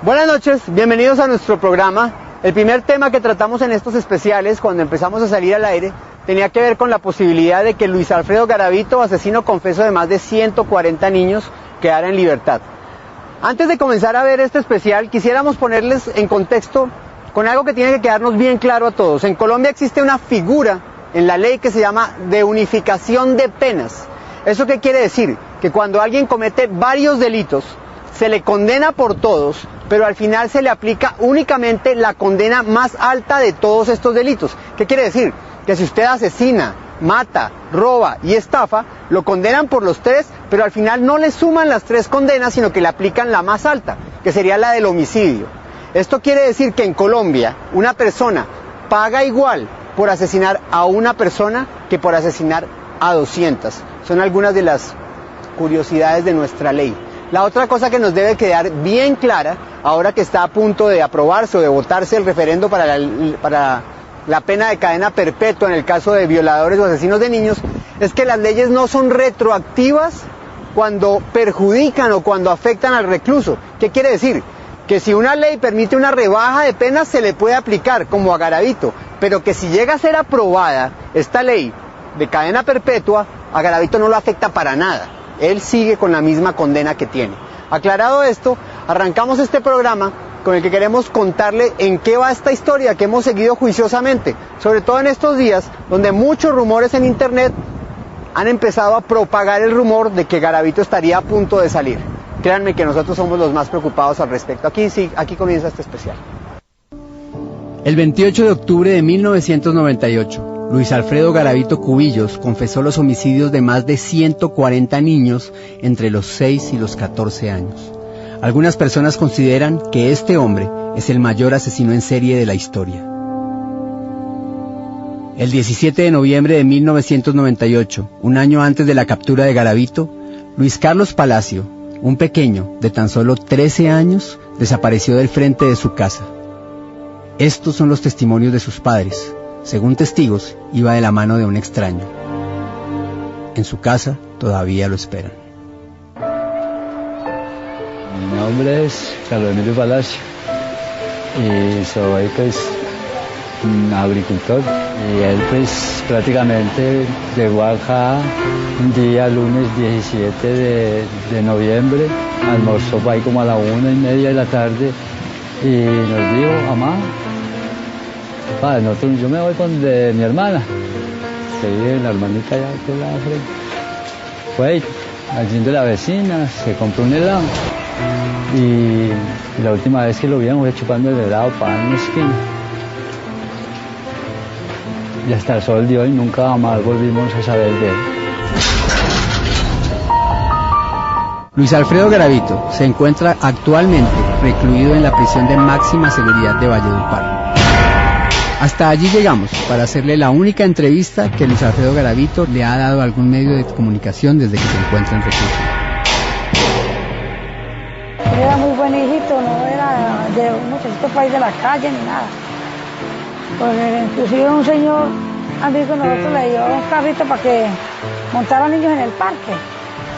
Buenas noches, bienvenidos a nuestro programa. El primer tema que tratamos en estos especiales, cuando empezamos a salir al aire, tenía que ver con la posibilidad de que Luis Alfredo Garavito, asesino confeso de más de 140 niños, quedara en libertad. Antes de comenzar a ver este especial, quisiéramos ponerles en contexto con algo que tiene que quedarnos bien claro a todos. En Colombia existe una figura en la ley que se llama de unificación de penas. ¿Eso qué quiere decir? Que cuando alguien comete varios delitos, se le condena por todos, pero al final se le aplica únicamente la condena más alta de todos estos delitos. ¿Qué quiere decir? Que si usted asesina, mata, roba y estafa, lo condenan por los tres, pero al final no le suman las tres condenas, sino que le aplican la más alta, que sería la del homicidio. Esto quiere decir que en Colombia una persona paga igual por asesinar a una persona que por asesinar a 200. Son algunas de las curiosidades de nuestra ley. La otra cosa que nos debe quedar bien clara, ahora que está a punto de aprobarse o de votarse el referendo para la pena de cadena perpetua en el caso de violadores o asesinos de niños, es que las leyes no son retroactivas cuando perjudican o cuando afectan al recluso. ¿Qué quiere decir? Que si una ley permite una rebaja de penas se le puede aplicar, como a Garavito, pero que si llega a ser aprobada esta ley de cadena perpetua, a Garavito no lo afecta para nada. Él sigue con la misma condena que tiene. Aclarado esto, arrancamos este programa con el que queremos contarle en qué va esta historia que hemos seguido juiciosamente, sobre todo en estos días donde muchos rumores en internet han empezado a propagar el rumor de que Garavito estaría a punto de salir. Créanme que nosotros somos los más preocupados al respecto. Aquí comienza este especial. El 28 de octubre de 1998, Luis Alfredo Garavito Cubillos confesó los homicidios de más de 140 niños entre los 6 y los 14 años. Algunas personas consideran que este hombre es el mayor asesino en serie de la historia. El 17 de noviembre de 1998, un año antes de la captura de Garavito, Luis Carlos Palacio, un pequeño de tan solo 13 años, desapareció del frente de su casa. Estos son los testimonios de sus padres. Según testigos, iba de la mano de un extraño. En su casa todavía lo esperan. Mi nombre es Carlos Emilio Palacio y soy un agricultor. Y él prácticamente llegó acá un día, lunes 17 de noviembre, almorzó ahí como a la 1:30 de la tarde y nos dijo: mamá, papá, yo me voy con mi hermana, que vive la hermanita allá por la frente. Fue allí de la vecina, se compró un helado y la última vez que lo vimos fue chupando el helado para una esquina. Y hasta el sol de hoy nunca más volvimos a saber de él. Luis Alfredo Garavito se encuentra actualmente recluido en la prisión de máxima seguridad de Valledupar. Hasta allí llegamos para hacerle la única entrevista que Luis Alfredo Garavito le ha dado a algún medio de comunicación desde que se encuentra en reclusión. Él era muy buen hijito, no era de un muchachito país de la calle ni nada. Porque inclusive un señor amigo nosotros le dio un carrito para que montara niños en el parque.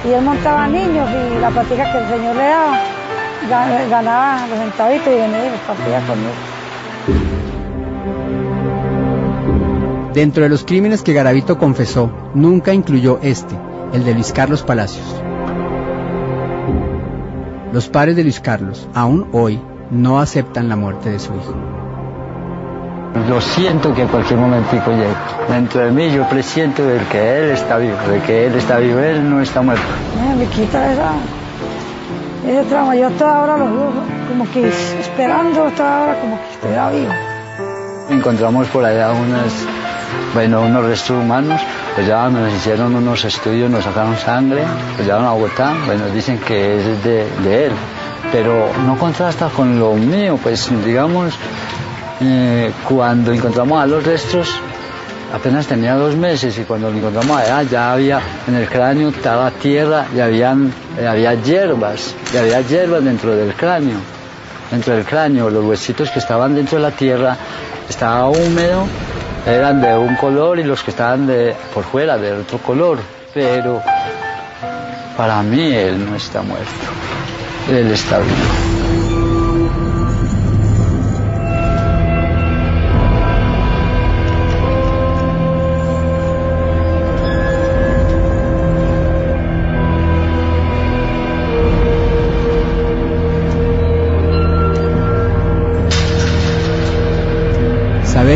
Y él montaba niños y la platica que el señor le daba, ganaba los centavitos y venía y los partía conmigo. Dentro de los crímenes que Garavito confesó, nunca incluyó el de Luis Carlos Palacios. Los padres de Luis Carlos, aún hoy, no aceptan la muerte de su hijo. Lo siento que en cualquier momentico llegue. Dentro de mí yo presiento de que él está vivo, él no está muerto. Me quita ese trauma. Yo toda hora lo veo como que esperando, toda hora como que estuviera vivo. Encontramos por allá unos restos humanos, pues ya nos hicieron unos estudios, nos sacaron sangre, pues llevaron a Bogotá, dicen que es de él, pero no contrasta con lo mío, pues digamos, cuando encontramos a los restos, apenas tenía 2 meses y cuando lo encontramos allá ya había en el cráneo, estaba tierra y había hierbas dentro del cráneo. Dentro del cráneo, los huesitos que estaban dentro de la tierra estaba húmedo, eran de un color y los que estaban por fuera de otro color, pero para mí él no está muerto, él está vivo.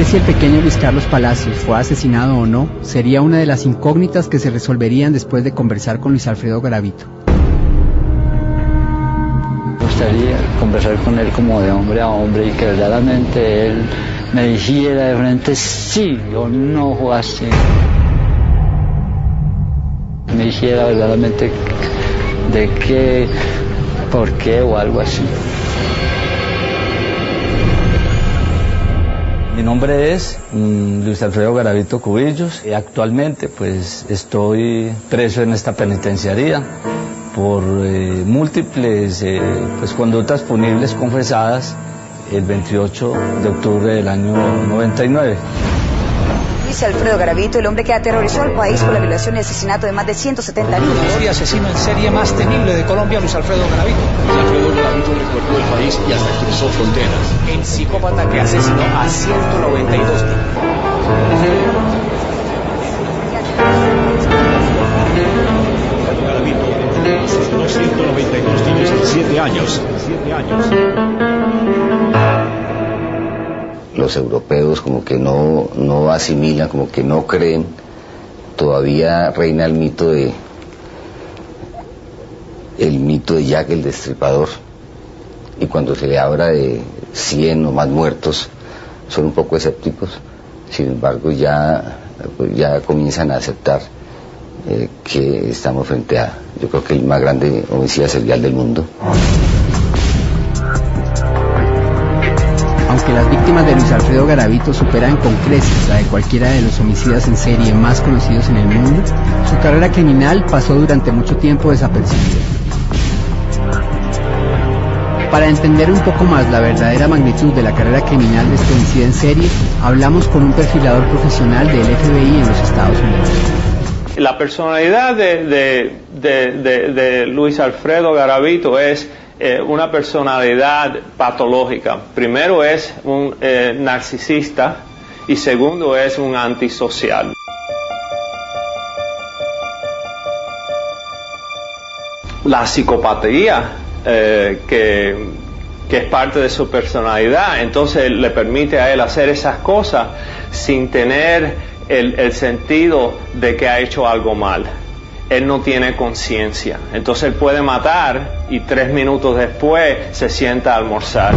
Saber si el pequeño Luis Carlos Palacios fue asesinado o no sería una de las incógnitas que se resolverían después de conversar con Luis Alfredo Garavito. Me gustaría conversar con él como de hombre a hombre y que verdaderamente él me dijera de frente sí o no fue así. Me dijera verdaderamente de qué, por qué o algo así. Mi nombre es Luis Alfredo Garavito Cubillos y actualmente pues estoy preso en esta penitenciaría por múltiples pues, conductas punibles confesadas el 28 de octubre del año 99. Luis Alfredo Garavito, el hombre que aterrorizó al país por la violación y asesinato de más de 170 niños. El asesino en serie más temible de Colombia, Luis Alfredo Garavito. Luis Alfredo Garavito recorrió el país y hasta cruzó fronteras. El psicópata que asesinó a 192 niños. Garavito asesinó 192 niños en 7 años. Los europeos como que no asimilan, como que no creen. Todavía reina el mito de Jack el Destripador, y cuando se le habla de 100 o más muertos son un poco escépticos. Sin embargo ya comienzan a aceptar que estamos frente a, yo creo que el más grande homicida serial del mundo. Aunque las víctimas de Luis Alfredo Garavito superan con creces la de cualquiera de los homicidas en serie más conocidos en el mundo, su carrera criminal pasó durante mucho tiempo desapercibida. Para entender un poco más la verdadera magnitud de la carrera criminal de este homicida en serie, hablamos con un perfilador profesional del FBI en los Estados Unidos. La personalidad de Luis Alfredo Garavito es una personalidad patológica. Primero es un narcisista y segundo es un antisocial. La psicopatía que es parte de su personalidad, entonces le permite a él hacer esas cosas sin tener el sentido de que ha hecho algo mal. Él no tiene conciencia, entonces él puede matar y 3 minutos después se sienta a almorzar.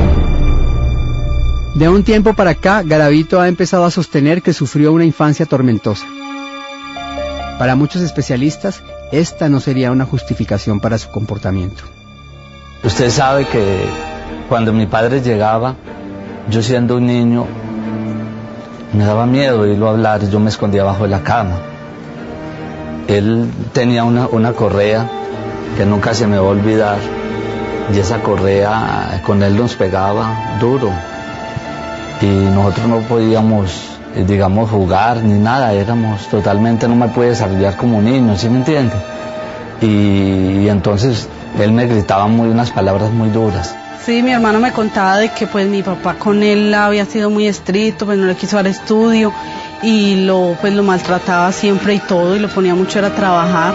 De un tiempo para acá, Garavito ha empezado a sostener que sufrió una infancia tormentosa. Para muchos especialistas, esta no sería una justificación para su comportamiento. Usted sabe que cuando mi padre llegaba, yo siendo un niño, me daba miedo oírlo hablar y yo me escondía bajo la cama. Él tenía una correa que nunca se me va a olvidar, y esa correa con él nos pegaba duro y nosotros no podíamos, digamos, jugar ni nada, éramos totalmente, no me pude desarrollar como niño, ¿sí me entiende? Y entonces él me gritaba unas palabras muy duras. Sí, mi hermano me contaba de que pues mi papá con él había sido muy estricto, pues no le quiso dar estudio y lo maltrataba siempre y todo, y lo ponía mucho a trabajar.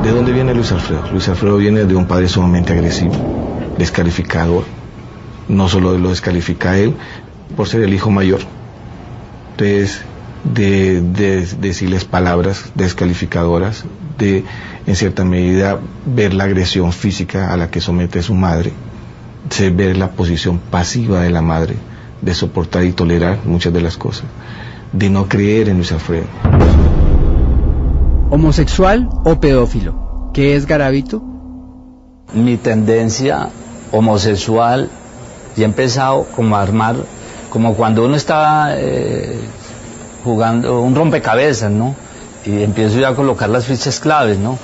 ¿De dónde viene Luis Alfredo? Luis Alfredo viene de un padre sumamente agresivo, descalificador. No solo lo descalifica a él por ser el hijo mayor, entonces de decirles palabras descalificadoras, de en cierta medida ver la agresión física a la que somete su madre, ver la posición pasiva de la madre, de soportar y tolerar muchas de las cosas, de no creer en Luis Alfredo. ¿Homosexual o pedófilo? ¿Qué es Garavito? Mi tendencia homosexual y he empezado como a armar, como cuando uno está jugando un rompecabezas, ¿no? Y empiezo ya a colocar las fichas claves, ¿no?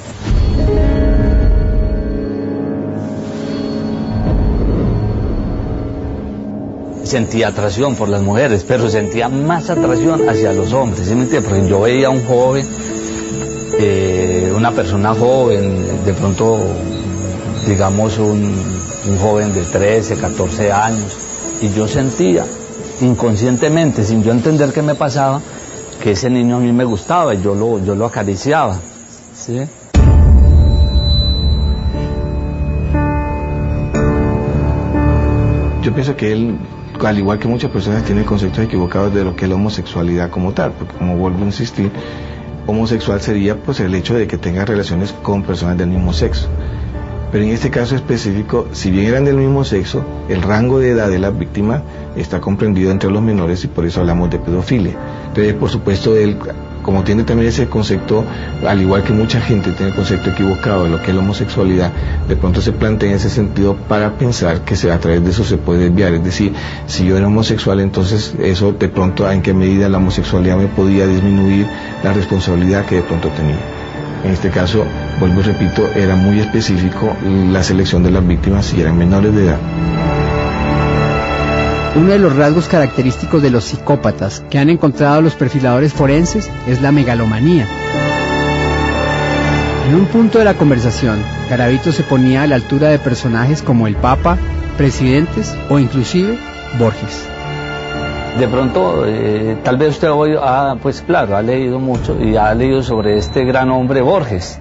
Sentía atracción por las mujeres, pero sentía más atracción hacia los hombres, ¿sí me entiendes? Porque yo veía a un joven, una persona joven, de pronto, digamos, un joven de 13, 14 años, y yo sentía inconscientemente, sin yo entender qué me pasaba, que ese niño a mí me gustaba y yo lo acariciaba, ¿sí? Yo pienso que él, al igual que muchas personas, tiene conceptos equivocados de lo que es la homosexualidad como tal, porque como vuelvo a insistir, homosexual sería pues el hecho de que tenga relaciones con personas del mismo sexo. Pero en este caso específico, si bien eran del mismo sexo, el rango de edad de la víctima está comprendido entre los menores y por eso hablamos de pedofilia. Entonces, por supuesto, él, como tiene también ese concepto, al igual que mucha gente tiene el concepto equivocado de lo que es la homosexualidad, de pronto se plantea en ese sentido para pensar que a través de eso se puede desviar. Es decir, si yo era homosexual, entonces eso de pronto, ¿en qué medida la homosexualidad me podía disminuir la responsabilidad que de pronto tenía? En este caso, vuelvo y repito, era muy específico la selección de las víctimas si eran menores de edad. Uno de los rasgos característicos de los psicópatas que han encontrado los perfiladores forenses es la megalomanía. En un punto de la conversación, Garavito se ponía a la altura de personajes como el Papa, presidentes o inclusive Borges. De pronto, tal vez usted hoy, pues claro, ha leído mucho y ha leído sobre este gran hombre Borges.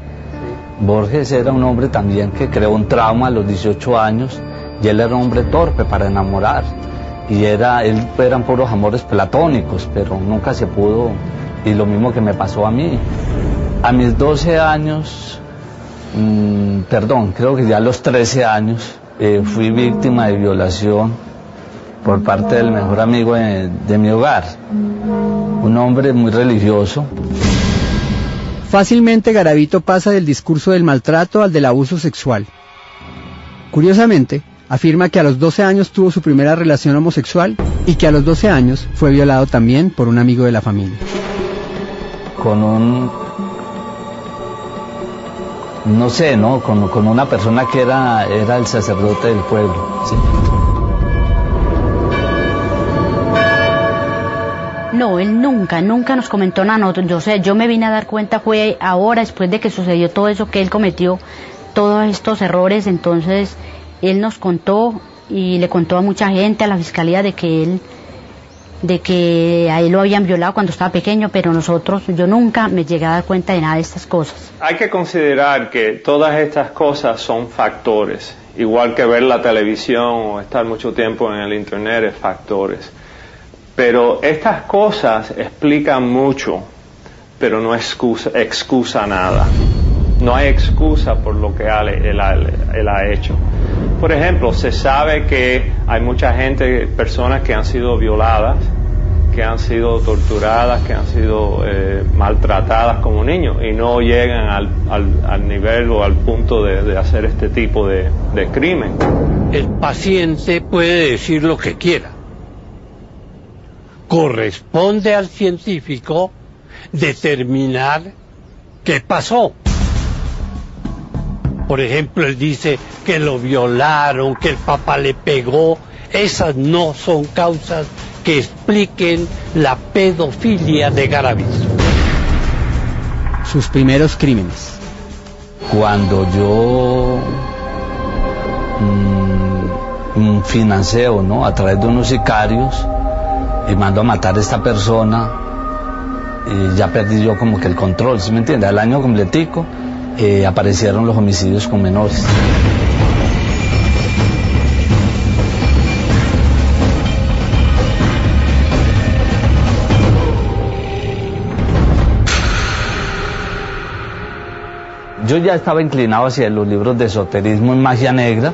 Borges era un hombre también que creó un trauma a los 18 años y él era un hombre torpe para enamorar. Y eran puros amores platónicos, pero nunca se pudo, y lo mismo que me pasó a mí. A mis 12 años, creo que ya a los 13 años, fui víctima de violación por parte del mejor amigo de mi hogar, un hombre muy religioso. Fácilmente Garavito pasa del discurso del maltrato al del abuso sexual. Curiosamente, afirma que a los 12 años tuvo su primera relación homosexual y que a los 12 años fue violado también por un amigo de la familia. Con una persona que era el sacerdote del pueblo. ¿Sí? No, él nunca nos comentó nada a nosotros. Yo me vine a dar cuenta fue ahora, después de que sucedió todo eso, que él cometió todos estos errores. Entonces él nos contó y le contó a mucha gente, a la fiscalía, de que a él lo habían violado cuando estaba pequeño, pero yo nunca me llegué a dar cuenta de nada de estas cosas. Hay que considerar que todas estas cosas son factores, igual que ver la televisión o estar mucho tiempo en el internet es factores. Pero estas cosas explican mucho, pero no excusa nada. No hay excusa por lo que él ha hecho. Por ejemplo, se sabe que hay mucha gente, personas que han sido violadas, que han sido torturadas, que han sido maltratadas como niños y no llegan al nivel o al punto de hacer este tipo de crimen. El paciente puede decir lo que quiera. Corresponde al científico determinar qué pasó. Por ejemplo, él dice que lo violaron, que el papá le pegó. Esas no son causas que expliquen la pedofilia de Garavito. Sus primeros crímenes. Cuando yo financio, ¿no?, a través de unos sicarios, y mando a matar a esta persona, y ya perdí yo como que el control, ¿sí me entiende? Al año completico aparecieron los homicidios con menores. Yo ya estaba inclinado hacia los libros de esoterismo y magia negra,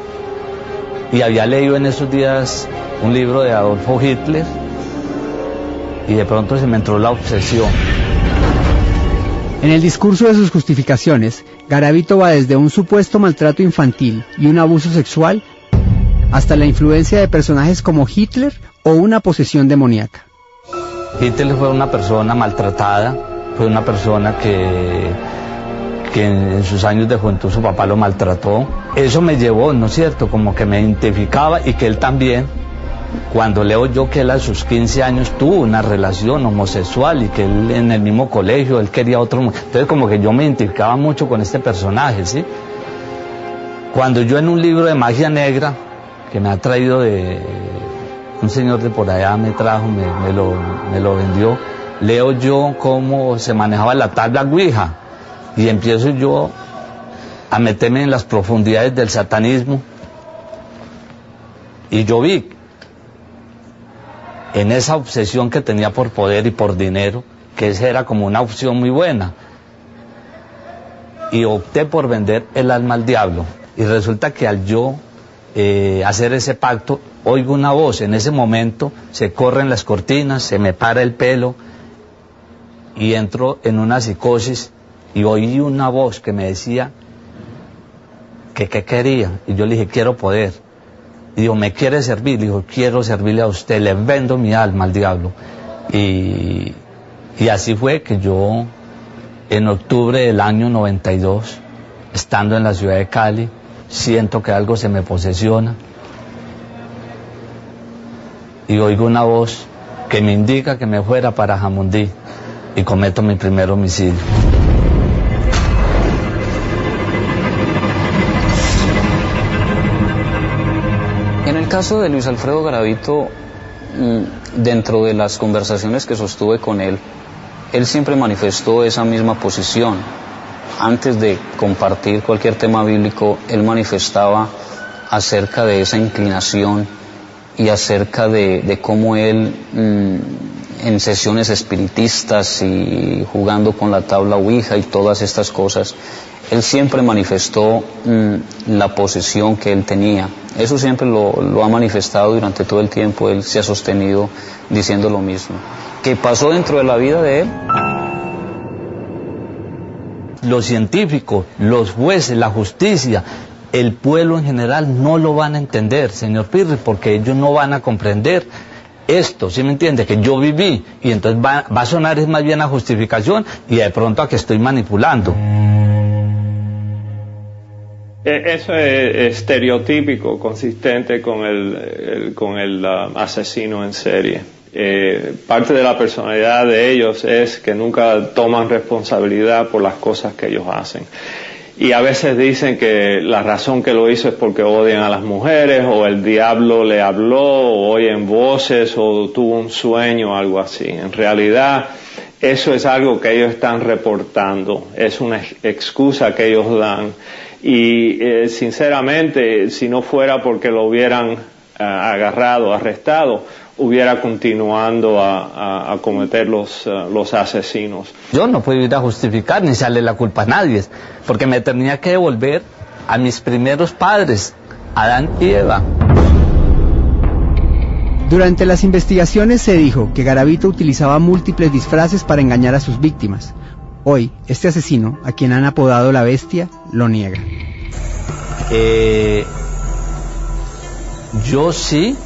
y había leído en esos días un libro de Adolfo Hitler, y de pronto se me entró la obsesión. En el discurso de sus justificaciones, Garavito va desde un supuesto maltrato infantil y un abuso sexual hasta la influencia de personajes como Hitler o una posesión demoníaca. Hitler fue una persona maltratada, fue una persona que en sus años de juventud su papá lo maltrató. Eso me llevó, ¿no es cierto?, como que me identificaba, y que él también, cuando leo yo que él a sus 15 años tuvo una relación homosexual y que él en el mismo colegio, él quería otro. Entonces como que yo me identificaba mucho con este personaje, ¿sí? Cuando yo en un libro de magia negra, que me ha traído un señor de por allá, me lo vendió, leo yo cómo se manejaba la tabla Ouija, y empiezo yo a meterme en las profundidades del satanismo, y yo vi en esa obsesión que tenía por poder y por dinero, que esa era como una opción muy buena, y opté por vender el alma al diablo. Y resulta que al yo hacer ese pacto, oigo una voz. En ese momento se corren las cortinas, se me para el pelo y entro en una psicosis y oí una voz que me decía que qué quería. Y yo le dije, quiero poder. Y dijo, ¿me quiere servir? Le dijo, quiero servirle a usted, le vendo mi alma al diablo. Y así fue que yo, en octubre del año 92, estando en la ciudad de Cali, siento que algo se me posesiona y oigo una voz que me indica que me fuera para Jamundí y cometo mi primer homicidio. En el caso de Luis Alfredo Garavito, dentro de las conversaciones que sostuve con él siempre manifestó esa misma posición. Antes de compartir cualquier tema bíblico, él manifestaba acerca de esa inclinación y acerca de cómo él, en sesiones espiritistas y jugando con la tabla Ouija y todas estas cosas, él siempre manifestó la posición que él tenía. Eso siempre lo ha manifestado durante todo el tiempo, él se ha sostenido diciendo lo mismo. ¿Qué pasó dentro de la vida de él? Los científicos, los jueces, la justicia, el pueblo en general no lo van a entender, señor Pirri, porque ellos no van a comprender esto, ¿sí me entiende? Que yo viví, y entonces va a sonar es más bien a justificación y de pronto a que estoy manipulando. Eso es estereotípico, consistente con el asesino en serie. Parte de la personalidad de ellos es que nunca toman responsabilidad por las cosas que ellos hacen. Y a veces dicen que la razón que lo hizo es porque odian a las mujeres, o el diablo le habló, o oyen voces, o tuvo un sueño, o algo así. En realidad, eso es algo que ellos están reportando, es una excusa que ellos dan. Y sinceramente, si no fuera porque lo hubieran agarrado, arrestado, hubiera continuando a cometer los asesinos. Yo no puedo ir a justificar ni echarle la culpa a nadie, porque me tenía que devolver a mis primeros padres, Adán y Eva. Durante las investigaciones se dijo que Garavito utilizaba múltiples disfraces para engañar a sus víctimas. Hoy, este asesino, a quien han apodado la Bestia, lo niega. Yo sí.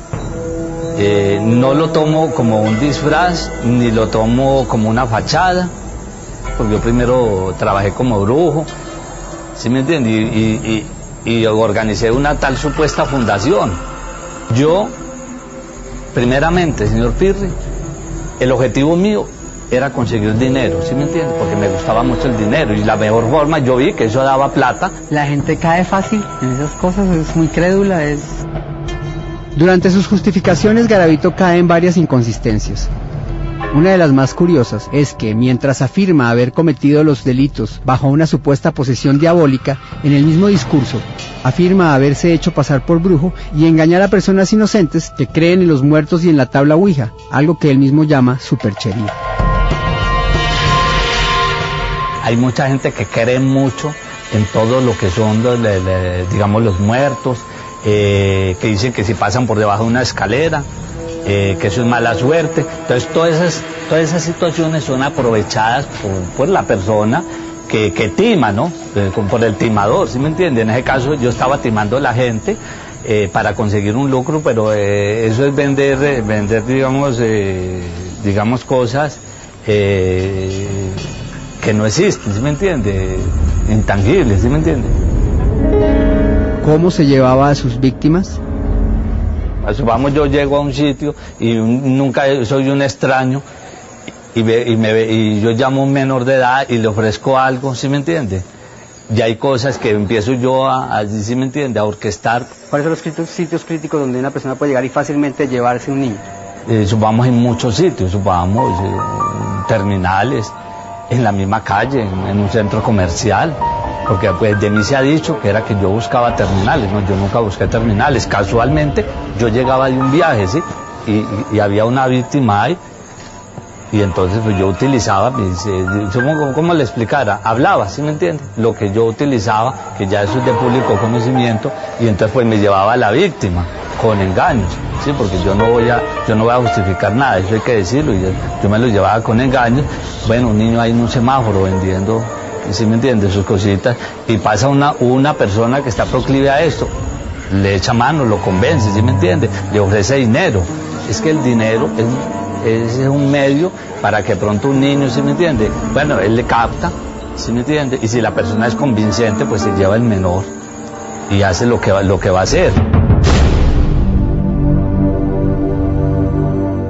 No lo tomo como un disfraz, ni lo tomo como una fachada, porque yo primero trabajé como brujo, ¿sí me entiende? Y organicé una tal supuesta fundación. Yo, primeramente, señor Pirri, el objetivo mío era conseguir dinero, ¿sí me entiende? Porque me gustaba mucho el dinero y la mejor forma, yo vi que eso daba plata. La gente cae fácil en esas cosas, es muy crédula, Durante sus justificaciones, Garavito cae en varias inconsistencias. Una de las más curiosas es que, mientras afirma haber cometido los delitos bajo una supuesta posesión diabólica, en el mismo discurso afirma haberse hecho pasar por brujo y engañar a personas inocentes que creen en los muertos y en la tabla Ouija, algo que él mismo llama superchería. Hay mucha gente que cree mucho en todo lo que son digamos, los muertos, que dicen que si pasan por debajo de una escalera, que eso es mala suerte. Entonces todas esas situaciones son aprovechadas por la persona que tima, ¿no? Por el timador, ¿sí me entiende? En ese caso yo estaba timando a la gente para conseguir un lucro, pero eso es vender digamos cosas que no existen, ¿sí me entiende? Intangibles, ¿sí me entiende? ¿Cómo se llevaba a sus víctimas? Vamos, yo llego a un sitio y nunca soy un extraño y yo llamo a un menor de edad y le ofrezco algo, ¿sí me entiende? Y hay cosas que empiezo yo ¿sí me entiende? A orquestar. ¿Cuáles son los sitios críticos donde una persona puede llegar y fácilmente llevarse un niño? Vamos en muchos sitios, vamos, terminales, en la misma calle, en un centro comercial. Porque pues de mí se ha dicho que era que yo buscaba terminales, no, yo nunca busqué terminales. Casualmente yo llegaba de un viaje, ¿sí? y había una víctima ahí. Y entonces pues yo utilizaba, ¿cómo le explicara? Hablaba, ¿sí me entiende? Lo que yo utilizaba, que ya eso es de público conocimiento, y entonces pues me llevaba a la víctima con engaños, ¿sí? Porque yo no voy a justificar nada, eso hay que decirlo, y yo me lo llevaba con engaños. Bueno, un niño ahí en un semáforo vendiendo, ¿sí me entiende? Sus cositas, y pasa una persona que está proclive a esto, le echa mano, lo convence, ¿sí me entiende? Le ofrece dinero. Es que el dinero es un medio para que pronto un niño, ¿sí me entiende? Bueno, él le capta, ¿sí me entiende? Y si la persona es convincente, pues se lleva el menor y hace lo que va a hacer.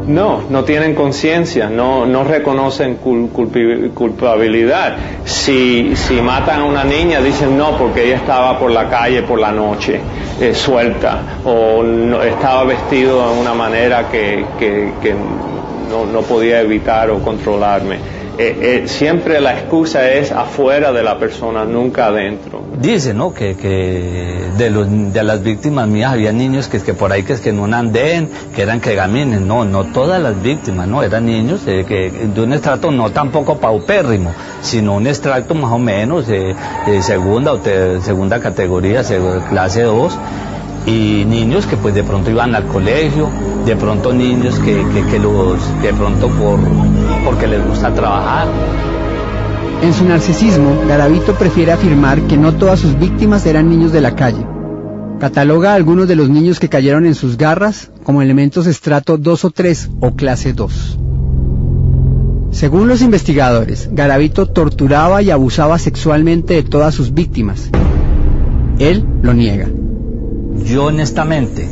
No tienen conciencia, no reconocen culpabilidad. Si matan a una niña, dicen no, porque ella estaba por la calle por la noche, suelta, o no, estaba vestido de una manera que no podía evitar o controlarme. Siempre la excusa es afuera de la persona, nunca adentro. Dice, ¿no? Que de las víctimas mías había niños que por ahí que en un andén, que eran que gamines. No todas las víctimas, no, eran niños de un estrato no tampoco paupérrimo, sino un estrato más o menos de segunda o segunda categoría, clase 2. Y niños que pues de pronto iban al colegio, de pronto niños que de pronto porque les gusta trabajar. En su narcisismo, Garavito prefiere afirmar que no todas sus víctimas eran niños de la calle. Cataloga a algunos de los niños que cayeron en sus garras como elementos estrato 2 o 3 o clase 2. Según los investigadores, Garavito torturaba y abusaba sexualmente de todas sus víctimas. Él lo niega. Yo honestamente,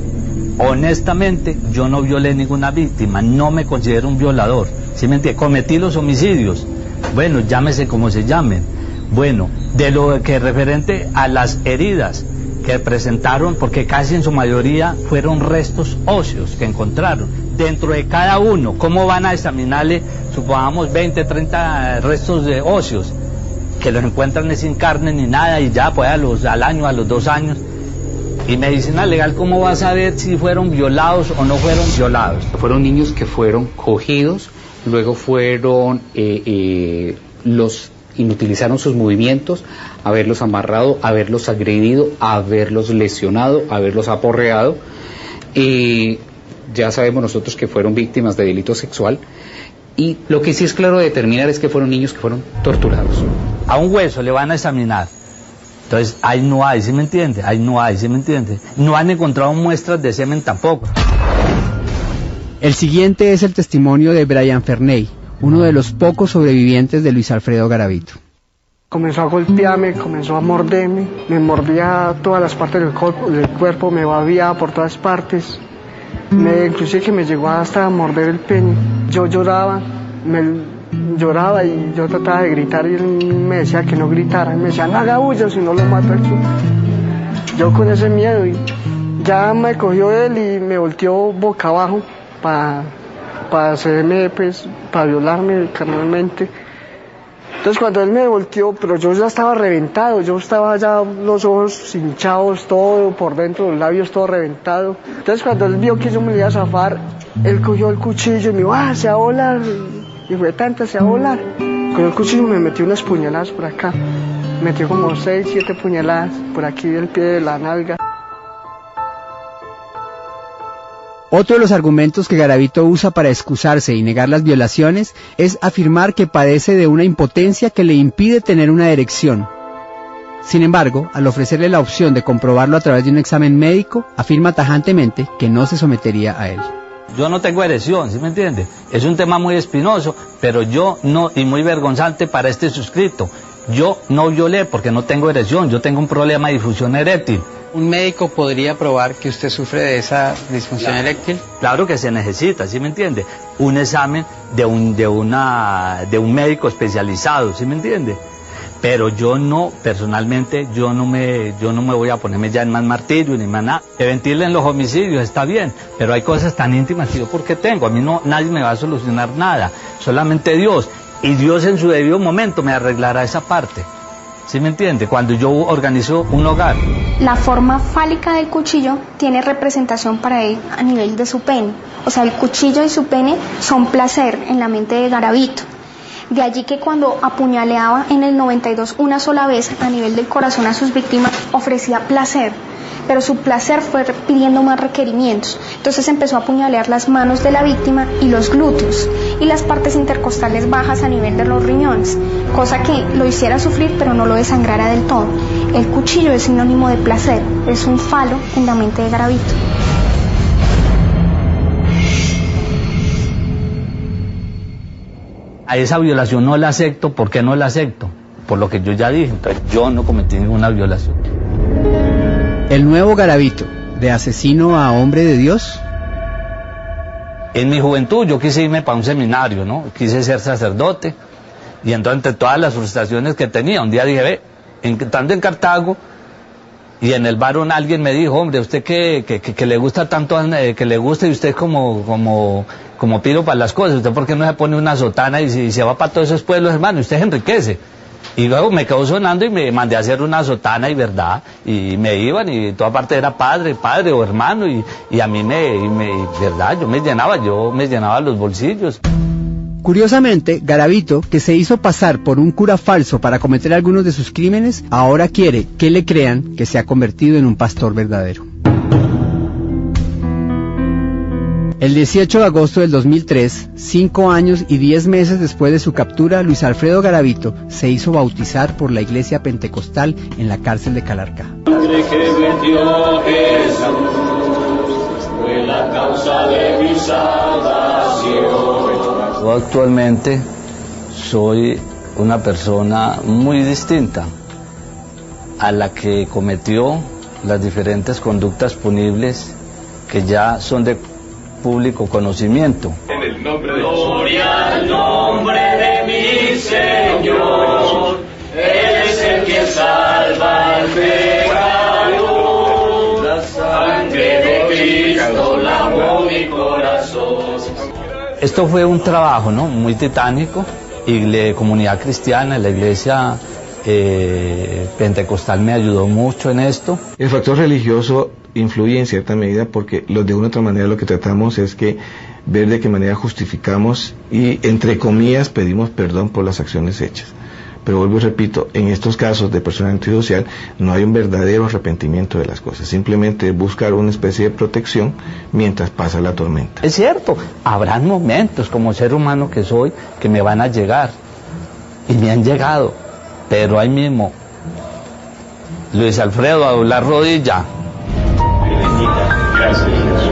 yo no violé ninguna víctima, no me considero un violador, ¿sí me entiende? Cometí los homicidios, bueno, llámese como se llamen. Bueno, de lo que referente a las heridas que presentaron, porque casi en su mayoría fueron restos óseos que encontraron, dentro de cada uno, ¿cómo van a examinarle, supongamos, 20, 30 restos de óseos, que los encuentran sin carne ni nada, y ya pues al año, a los 2 años, y medicina legal, ¿cómo va a saber si fueron violados o no fueron violados? Fueron niños que fueron cogidos, luego fueron, inutilizaron sus movimientos, haberlos amarrado, haberlos agredido, haberlos lesionado, haberlos aporreado. Ya sabemos nosotros que fueron víctimas de delito sexual. Y lo que sí es claro de determinar es que fueron niños que fueron torturados. A un hueso le van a examinar. Entonces, ahí no hay, ¿sí me entiende? Ahí no hay, ¿sí me entiende? No han encontrado muestras de semen tampoco. El siguiente es el testimonio de Brian Ferney, uno de los pocos sobrevivientes de Luis Alfredo Garavito. Comenzó a golpearme, comenzó a morderme, me mordía todas las partes del cuerpo, me babía por todas partes. Inclusive que me llegó hasta a morder el pene. Yo lloraba y yo trataba de gritar y él me decía que no gritara, me decía no haga bulla si no lo mato aquí. Yo con ese miedo, y ya me cogió él y me volteó boca abajo para hacerme, pues, para violarme carnalmente. Entonces cuando él me volteó, pero yo ya estaba reventado, yo estaba ya los ojos hinchados, todo por dentro, los labios todo reventado. Entonces cuando él vio que yo me iba a zafar, él cogió el cuchillo y me dijo, se va a volar. Y fue tanta, se va a volar. Con el cuchillo me metió unas puñaladas por acá. Me metió como 6, 7 puñaladas por aquí del pie de la nalga. Otro de los argumentos que Garavito usa para excusarse y negar las violaciones es afirmar que padece de una impotencia que le impide tener una erección. Sin embargo, al ofrecerle la opción de comprobarlo a través de un examen médico, afirma tajantemente que no se sometería a él. Yo no tengo erección, ¿sí me entiende? Es un tema muy espinoso, pero yo no, y muy vergonzante para este suscrito. Yo no violé porque no tengo erección, yo tengo un problema de disfunción eréctil. ¿Un médico podría probar que usted sufre de esa disfunción eréctil? Claro que se necesita, ¿sí me entiende? Un examen de un médico especializado, ¿sí me entiende? Pero yo no, personalmente, yo no me voy a ponerme ya en más martirio ni más nada. Que ventilen los homicidios, está bien, pero hay cosas tan íntimas que yo, ¿por qué tengo? A mí no, nadie me va a solucionar nada, solamente Dios. Y Dios en su debido momento me arreglará esa parte. ¿Sí me entiende? Cuando yo organizo un hogar. La forma fálica del cuchillo tiene representación para él a nivel de su pene. O sea, el cuchillo y su pene son placer en la mente de Garavito. De allí que cuando apuñaleaba en el 92 una sola vez a nivel del corazón a sus víctimas, ofrecía placer, pero su placer fue pidiendo más requerimientos. Entonces empezó a apuñalear las manos de la víctima y los glúteos y las partes intercostales bajas a nivel de los riñones, cosa que lo hiciera sufrir pero no lo desangrara del todo. El cuchillo es sinónimo de placer, es un falo en la mente de Garavito. A esa violación no la acepto. ¿Por qué no la acepto? Por lo que yo ya dije. Entonces yo no cometí ninguna violación. El nuevo Garavito, de asesino a hombre de Dios. En mi juventud yo quise irme para un seminario, ¿no? Quise ser sacerdote. Y entonces, entre todas las frustraciones que tenía, un día dije, ve, estando en Cartago, y en el bar alguien me dijo, hombre, usted que le gusta tanto, que le gusta, y usted como piro para las cosas, usted por qué no se pone una sotana y se va para todos esos pueblos, hermano, usted se enriquece. Y luego me quedó sonando y me mandé a hacer una sotana y verdad, y me iban y toda parte era padre o hermano, y a mí verdad, yo me llenaba los bolsillos. Curiosamente, Garavito, que se hizo pasar por un cura falso para cometer algunos de sus crímenes, ahora quiere que le crean que se ha convertido en un pastor verdadero. El 18 de agosto del 2003, 5 años y 10 meses después de su captura, Luis Alfredo Garavito se hizo bautizar por la iglesia pentecostal en la cárcel de Calarcá. Que metió Jesús fue la causa de mi salvación. Yo actualmente soy una persona muy distinta a la que cometió las diferentes conductas punibles que ya son de público conocimiento. En el nombre de Gloria al nombre de mi Señor, Él es el que salva al pecador. La sangre de Cristo lavó mi corazón. Esto fue un trabajo, ¿no?, muy titánico, y la comunidad cristiana, la iglesia pentecostal me ayudó mucho en esto. El factor religioso influye en cierta medida porque de una u otra manera lo que tratamos es que ver de qué manera justificamos y entre comillas pedimos perdón por las acciones hechas. Pero vuelvo y repito, en estos casos de persona antisocial no hay un verdadero arrepentimiento de las cosas, simplemente buscar una especie de protección mientras pasa la tormenta. Es cierto, habrán momentos como ser humano que soy que me van a llegar, y me han llegado, pero ahí mismo, Luis Alfredo, a doblar rodilla. Gracias, Jesús.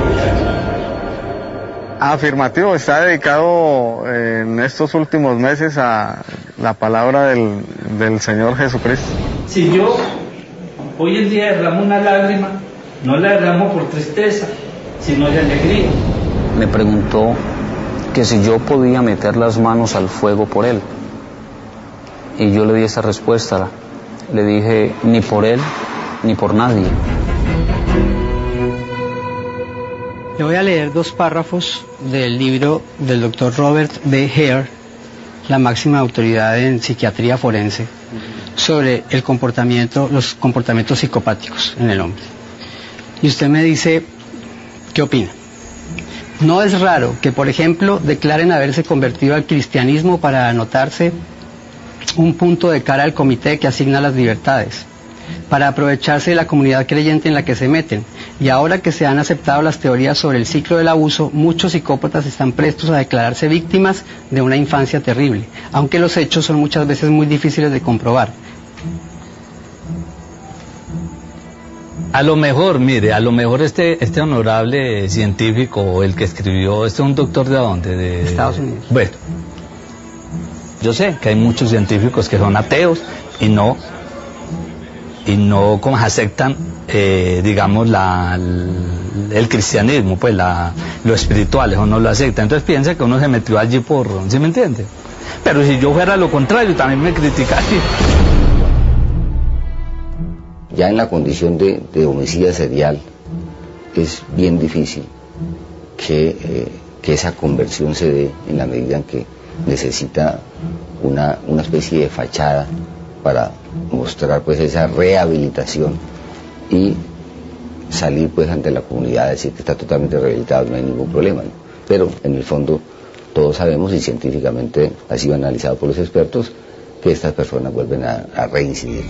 Afirmativo, está dedicado en estos últimos meses a la palabra del Señor Jesucristo. Si yo hoy en día derramo una lágrima, no la derramo por tristeza, sino de alegría. Me preguntó que si yo podía meter las manos al fuego por él. Y yo le di esa respuesta. Le dije, ni por él, ni por nadie. Le voy a leer 2 párrafos del libro del doctor Robert B. Hare, la máxima autoridad en psiquiatría forense, sobre los comportamientos psicopáticos en el hombre. Y usted me dice, ¿qué opina? No es raro que, por ejemplo, declaren haberse convertido al cristianismo para anotarse un punto de cara al comité que asigna las libertades, para aprovecharse de la comunidad creyente en la que se meten. Y ahora que se han aceptado las teorías sobre el ciclo del abuso, muchos psicópatas están prestos a declararse víctimas de una infancia terrible, aunque los hechos son muchas veces muy difíciles de comprobar. A lo mejor, mire, este honorable científico, el que escribió, ¿este es un doctor de dónde? De Estados Unidos. Bueno, yo sé que hay muchos científicos que son ateos y no como aceptan, digamos, el cristianismo, pues lo espiritual, eso no lo aceptan. Entonces piensa que uno se metió allí por, ¿sí me entiende? Pero si yo fuera lo contrario, también me criticaría. Ya en la condición de homicida serial es bien difícil que esa conversión se dé en la medida en que necesita una especie de fachada para mostrar pues esa rehabilitación y salir pues ante la comunidad a decir que está totalmente rehabilitado, no hay ningún problema, ¿no? Pero en el fondo todos sabemos, y científicamente ha sido analizado por los expertos, que estas personas vuelven a reincidir.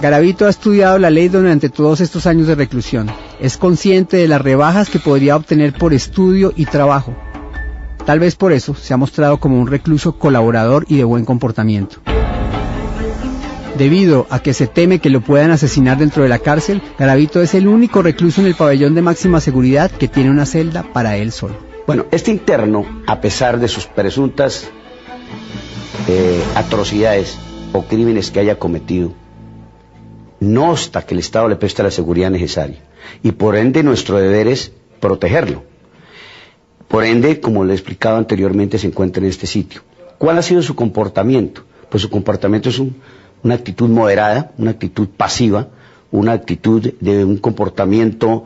Garavito ha estudiado la ley durante todos estos años de reclusión. Es consciente de las rebajas que podría obtener por estudio y trabajo. Tal vez por eso se ha mostrado como un recluso colaborador y de buen comportamiento. Debido a que se teme que lo puedan asesinar dentro de la cárcel, Garavito es el único recluso en el pabellón de máxima seguridad que tiene una celda para él solo. Bueno, este interno, a pesar de sus presuntas atrocidades o crímenes que haya cometido, no obsta que el Estado le preste la seguridad necesaria, y por ende nuestro deber es protegerlo. Por ende, como le he explicado anteriormente, se encuentra en este sitio. ¿Cuál ha sido su comportamiento? Pues su comportamiento es una actitud moderada, una actitud pasiva, una actitud de un comportamiento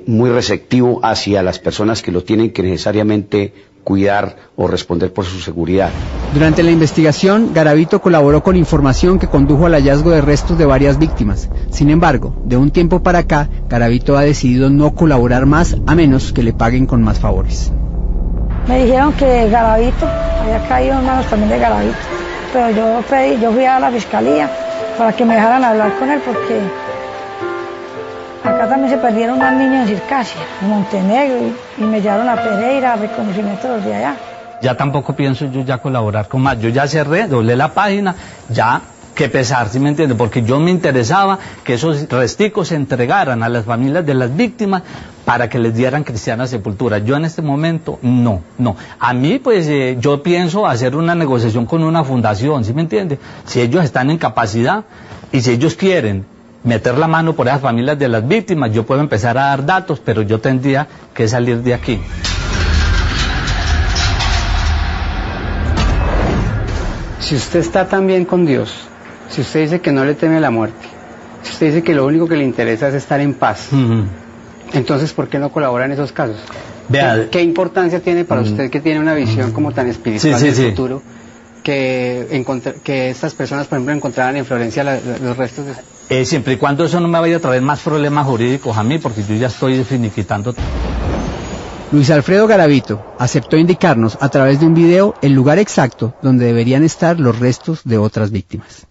muy receptivo hacia las personas que lo tienen que necesariamente cuidar o responder por su seguridad. Durante la investigación, Garavito colaboró con información que condujo al hallazgo de restos de varias víctimas. Sin embargo, de un tiempo para acá, Garavito ha decidido no colaborar más a menos que le paguen con más favores. Me dijeron que Garavito, había caído en manos también de Garavito, pero yo fui a la fiscalía para que me dejaran hablar con él, porque acá también se perdieron unos niños en Circasia, en Montenegro, y me llevaron a Pereira, a reconocimiento de los de allá. Ya tampoco pienso yo ya colaborar con más. Yo ya cerré, doblé la página, ya que pesar, ¿sí me entiende? Porque yo me interesaba que esos resticos se entregaran a las familias de las víctimas para que les dieran cristiana sepultura. Yo en este momento, no. A mí, pues, yo pienso hacer una negociación con una fundación, ¿sí me entiende? Si ellos están en capacidad y si ellos quieren meter la mano por esas familias de las víctimas, yo puedo empezar a dar datos, pero yo tendría que salir de aquí. Si usted está tan bien con Dios, si usted dice que no le teme a la muerte, si usted dice que lo único que le interesa es estar en paz, entonces ¿por qué no colabora en esos casos? Vea, ¿Qué importancia tiene para usted, que tiene una visión como tan espiritual del futuro, que estas personas, por ejemplo, encontraran en Florencia los restos de... Siempre y cuando eso no me vaya a traer más problemas jurídicos a mí, porque yo ya estoy finiquitando. Luis Alfredo Garavito aceptó indicarnos a través de un video el lugar exacto donde deberían estar los restos de otras víctimas.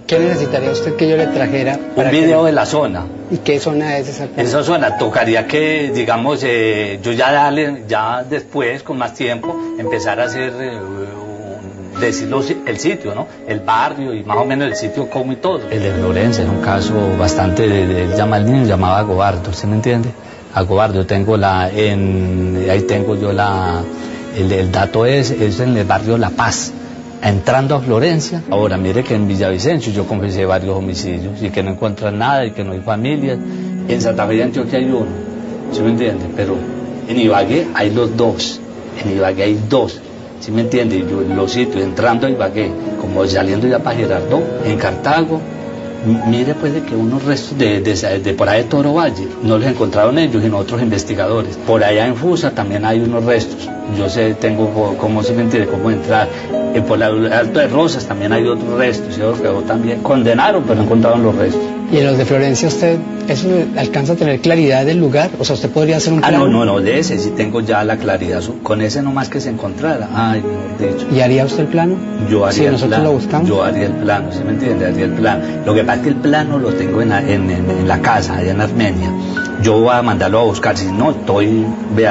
¿Qué necesitaría usted que yo le trajera? Un video de la zona. ¿Y qué zona es esa? Esa zona tocaría que, digamos, yo ya después, con más tiempo, empezar a hacer, decirlo, el sitio, ¿no? El barrio y más o menos el sitio como y todo. El de Florencia es un caso bastante, él llama al niño, llamaba a Gobardo, ¿se me entiende? A Gobardo, tengo ahí tengo yo el dato es en el barrio La Paz, entrando a Florencia. Ahora, mire que en Villavicencio yo confesé varios homicidios y que no encuentran nada y que no hay familias. En Santa Fe de Antioquia hay uno, ¿sí me entiende? Pero en Ibagué hay los dos, ¿sí me entiende? Yo en los sitios, entrando a Ibagué, como saliendo ya para Girardot, en Cartago, mire pues de que unos restos de por ahí de Toro Valle, no los encontraron ellos, sino otros investigadores. Por allá en Fusa también hay unos restos. Yo tengo cómo se me entiende, cómo entrar. Por el Alto de Rosas también hay otros restos, ellos también condenaron, pero no encontraron los restos. ¿Y en los de Florencia usted, eso alcanza a tener claridad del lugar? O sea, ¿usted podría hacer un plano? No, de ese sí tengo ya la claridad, con ese nomás que se encontrara. Ay, mejor dicho. ¿Y haría usted el plano? Yo haría el plano. ¿Lo buscamos? Yo haría el plano, ¿sí me entiende? Haría el plano. Lo que pasa es que el plano lo tengo en la casa, allá en Armenia. Yo voy a mandarlo a buscar, si no estoy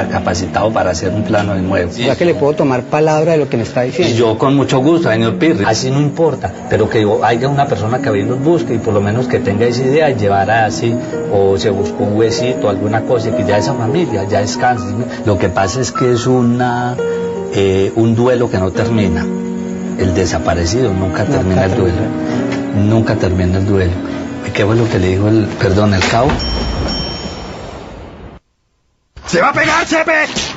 capacitado para hacer un plano de nuevo. O sea que le puedo tomar palabra de lo que me está diciendo. Yo con mucho gusto, señor Pirri, así no importa, pero que haya una persona que los busque y por lo menos que tenga esa idea y llevara así, o se buscó un huesito, alguna cosa, y que ya esa familia ya descanse. Lo que pasa es que es un duelo que no termina. El desaparecido nunca termina el duelo. Nunca termina el duelo. ¿Qué fue lo que le dijo el cabo? ¡Se va a pegar, Chepe!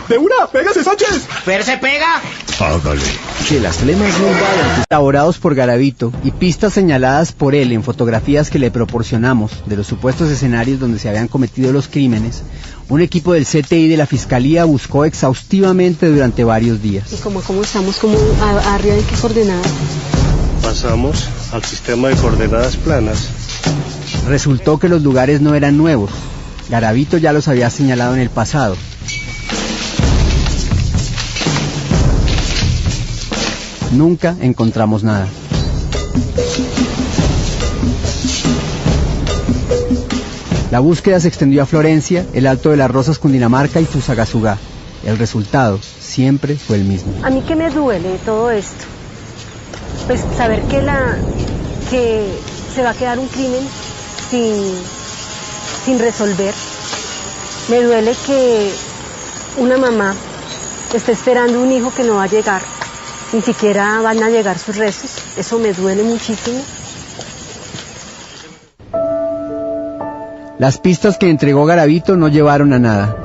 ¡De una! ¡Pégase, Sánchez! ¡Pero se pega! Hágale. Que las flemas no invadan. Elaborados por Garavito y pistas señaladas por él en fotografías que le proporcionamos de los supuestos escenarios donde se habían cometido los crímenes, un equipo del CTI de la Fiscalía buscó exhaustivamente durante varios días. ¿Y cómo estamos? ¿Arriba de qué coordenadas? Pasamos al sistema de coordenadas planas Resultó que los lugares no eran nuevos. Garavito ya los había señalado en el pasado. Nunca encontramos nada. La búsqueda se extendió a Florencia, el Alto de las Rosas, Cundinamarca y Fusagasugá. El resultado siempre fue el mismo. A mí que me duele de todo esto, pues saber que se va a quedar un crimen sin resolver. Me duele que una mamá esté esperando un hijo que no va a llegar, ni siquiera van a llegar sus restos. Eso me duele muchísimo. Las pistas que entregó Garavito no llevaron a nada.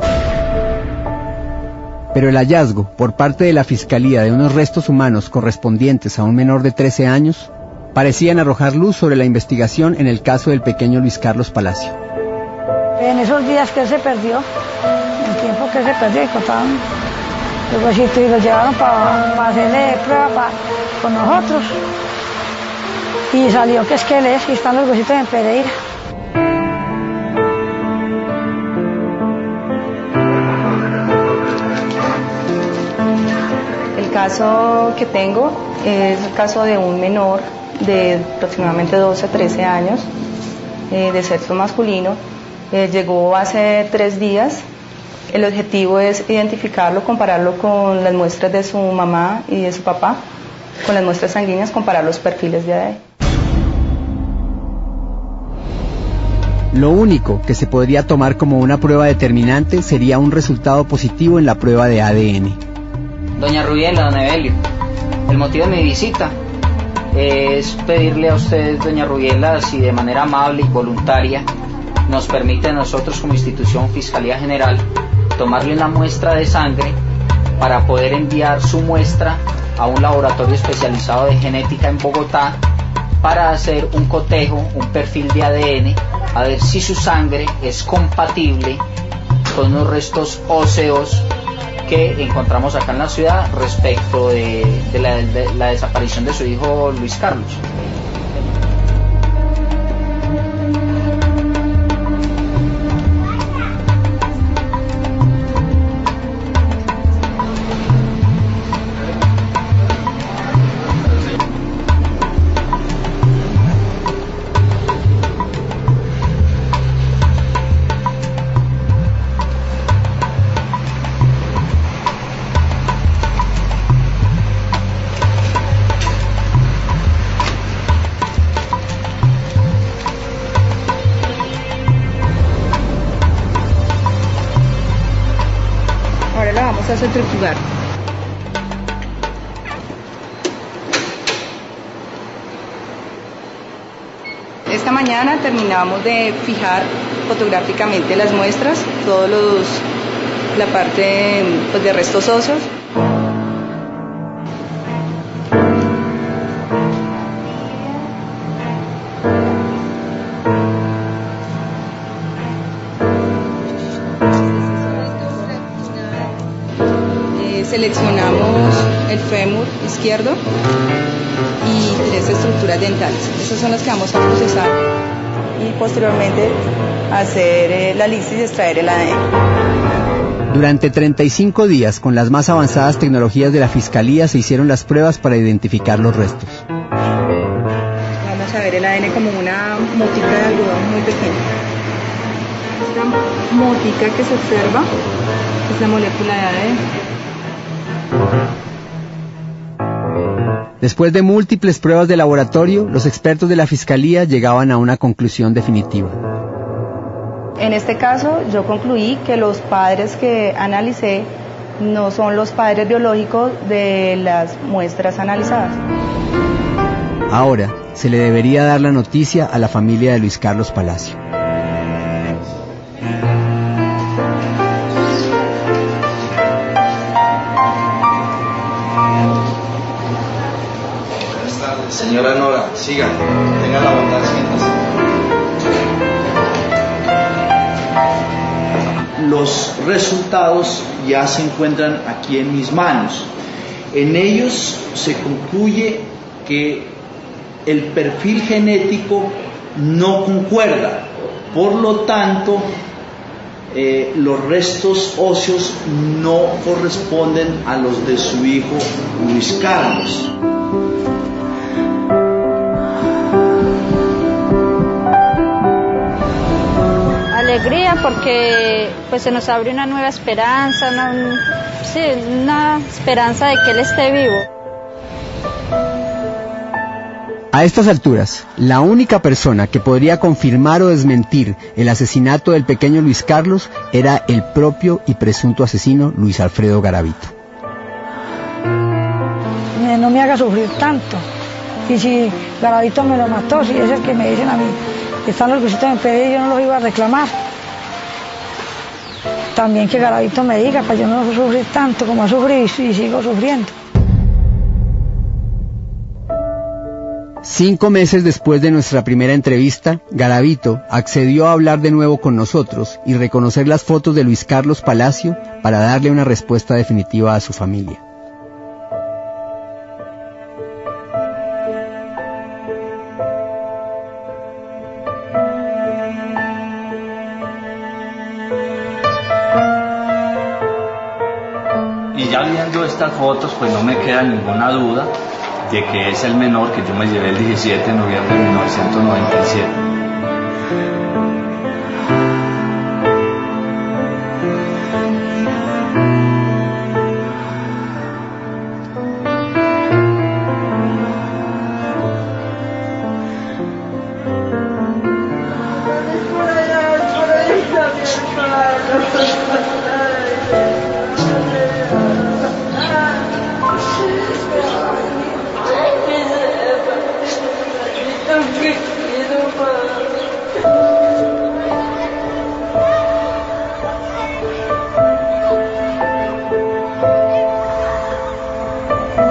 Pero el hallazgo por parte de la Fiscalía de unos restos humanos correspondientes a un menor de 13 años parecían arrojar luz sobre la investigación en el caso del pequeño Luis Carlos Palacio. En esos días que él se perdió, en el tiempo que él se perdió, encontraron los huesitos y los llevaron para hacerle prueba con nosotros. Y salió que es que él es, y están los huesitos en Pereira. El caso que tengo es el caso de un menor de aproximadamente 12 a 13 años, de sexo masculino. Llegó hace 3 días. El objetivo es identificarlo, compararlo con las muestras de su mamá y de su papá, con las muestras sanguíneas, comparar los perfiles de ADN. Lo único que se podría tomar como una prueba determinante sería un resultado positivo en la prueba de ADN. Doña Rubiela, don Evelio, el motivo de mi visita es pedirle a usted, doña Rubiela, si de manera amable y voluntaria nos permite a nosotros como institución Fiscalía General tomarle una muestra de sangre para poder enviar su muestra a un laboratorio especializado de genética en Bogotá para hacer un cotejo, un perfil de ADN, a ver si su sangre es compatible con unos restos óseos que encontramos acá en la ciudad respecto de la desaparición de su hijo Luis Carlos. A centrifugar. Esta mañana terminamos de fijar fotográficamente las muestras, la parte pues, de restos óseos. Seleccionamos el fémur izquierdo y 3 estructuras dentales. Esas son las que vamos a procesar y posteriormente hacer la lista y extraer el ADN. Durante 35 días, con las más avanzadas tecnologías de la Fiscalía, se hicieron las pruebas para identificar los restos. Vamos a ver el ADN como una motica de algodón muy pequeña. Esta motica que se observa es la molécula de ADN. Después de múltiples pruebas de laboratorio, los expertos de la Fiscalía llegaban a una conclusión definitiva. En este caso, yo concluí que los padres que analicé no son los padres biológicos de las muestras analizadas. Ahora, se le debería dar la noticia a la familia de Luis Carlos Palacio. Señora Nora, siga, tenga la bondad, siéntese. Los resultados ya se encuentran aquí en mis manos. En ellos se concluye que el perfil genético no concuerda. Por lo tanto, los restos óseos no corresponden a los de su hijo Luis Carlos. Alegría porque pues se nos abre una nueva esperanza, una esperanza de que él esté vivo. A estas alturas, la única persona que podría confirmar o desmentir el asesinato del pequeño Luis Carlos era el propio y presunto asesino Luis Alfredo Garavito. No me haga sufrir tanto. Y si Garavito me lo mató, si es el que me dicen a mí, están los huesitos en PD, yo no los iba a reclamar. También que Garavito me diga, para yo no sufrir tanto como sufrí y sigo sufriendo. 5 meses después de nuestra primera entrevista, Garavito accedió a hablar de nuevo con nosotros y reconocer las fotos de Luis Carlos Palacio para darle una respuesta definitiva a su familia. Y ya viendo estas fotos, pues no me queda ninguna duda de que es el menor que yo me llevé el 17 de noviembre de 1997.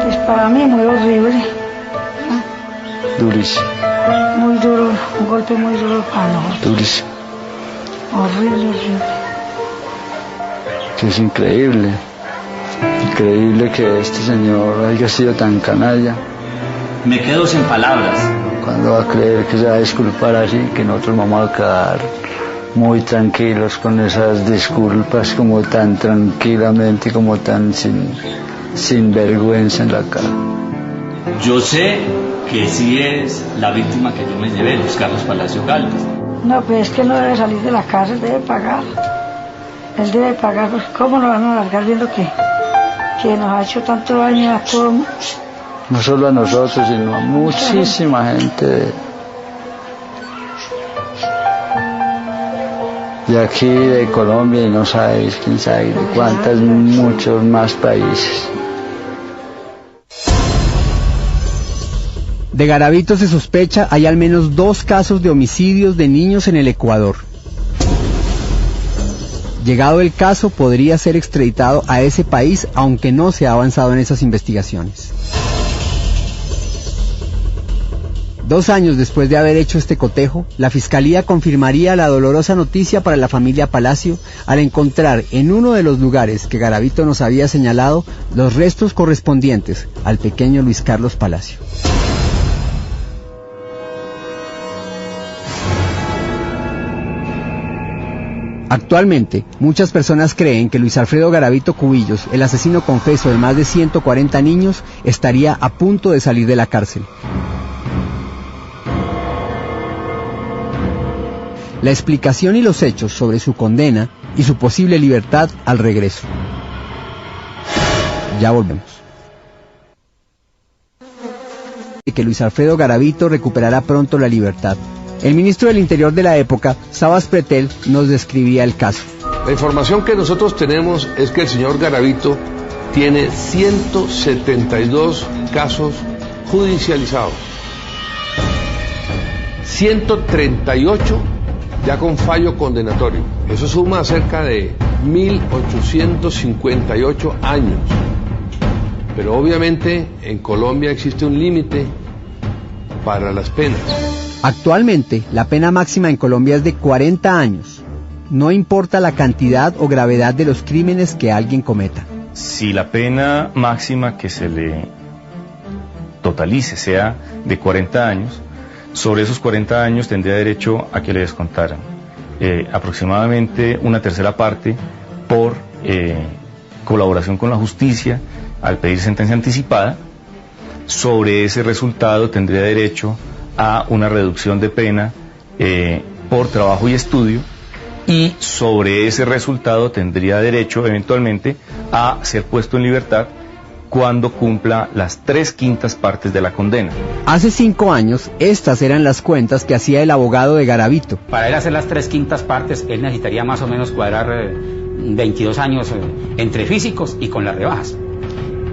Es para mí muy horrible. Durísimo. Muy duro, un golpe muy duro para nosotros. Durísimo. Horrible, horrible. Que es increíble. Increíble que este señor haya sido tan canalla. Me quedo sin palabras. ¿Cuándo va a creer que se va a disculpar así? Que nosotros vamos a quedar muy tranquilos con esas disculpas, como tan tranquilamente, como tan sin vergüenza en la cara. Yo sé que sí es la víctima que yo me llevé, Luis Carlos Palacio Galvez. No, pues es que él no debe salir de la cárcel, debe pagar. Él debe pagar, pues ¿cómo lo van a largar viendo que nos ha hecho tanto daño a todo? No solo a nosotros, sino a muchísima gente de aquí, de Colombia, y no sabéis, quién sabe de cuántas, muchos más países. De Garavito se sospecha hay al menos 2 casos de homicidios de niños en el Ecuador. Llegado el caso, podría ser extraditado a ese país, aunque no se ha avanzado en esas investigaciones. 2 años después de haber hecho este cotejo, la Fiscalía confirmaría la dolorosa noticia para la familia Palacio al encontrar en uno de los lugares que Garavito nos había señalado los restos correspondientes al pequeño Luis Carlos Palacio. Actualmente, muchas personas creen que Luis Alfredo Garavito Cubillos, el asesino confeso de más de 140 niños, estaría a punto de salir de la cárcel. La explicación y los hechos sobre su condena y su posible libertad al regreso. Ya volvemos. Que Luis Alfredo Garavito recuperará pronto la libertad. El ministro del Interior de la época, Sabas Pretel, nos describía el caso. La información que nosotros tenemos es que el señor Garavito tiene 172 casos judicializados, 138 ya con fallo condenatorio. Eso suma cerca de 1.858 años. Pero obviamente en Colombia existe un límite para las penas. Actualmente, la pena máxima en Colombia es de 40 años. No importa la cantidad o gravedad de los crímenes que alguien cometa. Si la pena máxima que se le totalice sea de 40 años, sobre esos 40 años tendría derecho a que le descontaran aproximadamente una tercera parte por colaboración con la justicia al pedir sentencia anticipada. Sobre ese resultado tendría derecho a una reducción de pena por trabajo y estudio, y sobre ese resultado tendría derecho eventualmente a ser puesto en libertad cuando cumpla las 3/5 partes de la condena. Hace 5 años, estas eran las cuentas que hacía el abogado de Garavito. Para él hacer las 3/5 partes, él necesitaría más o menos cuadrar 22 años entre físicos y con las rebajas.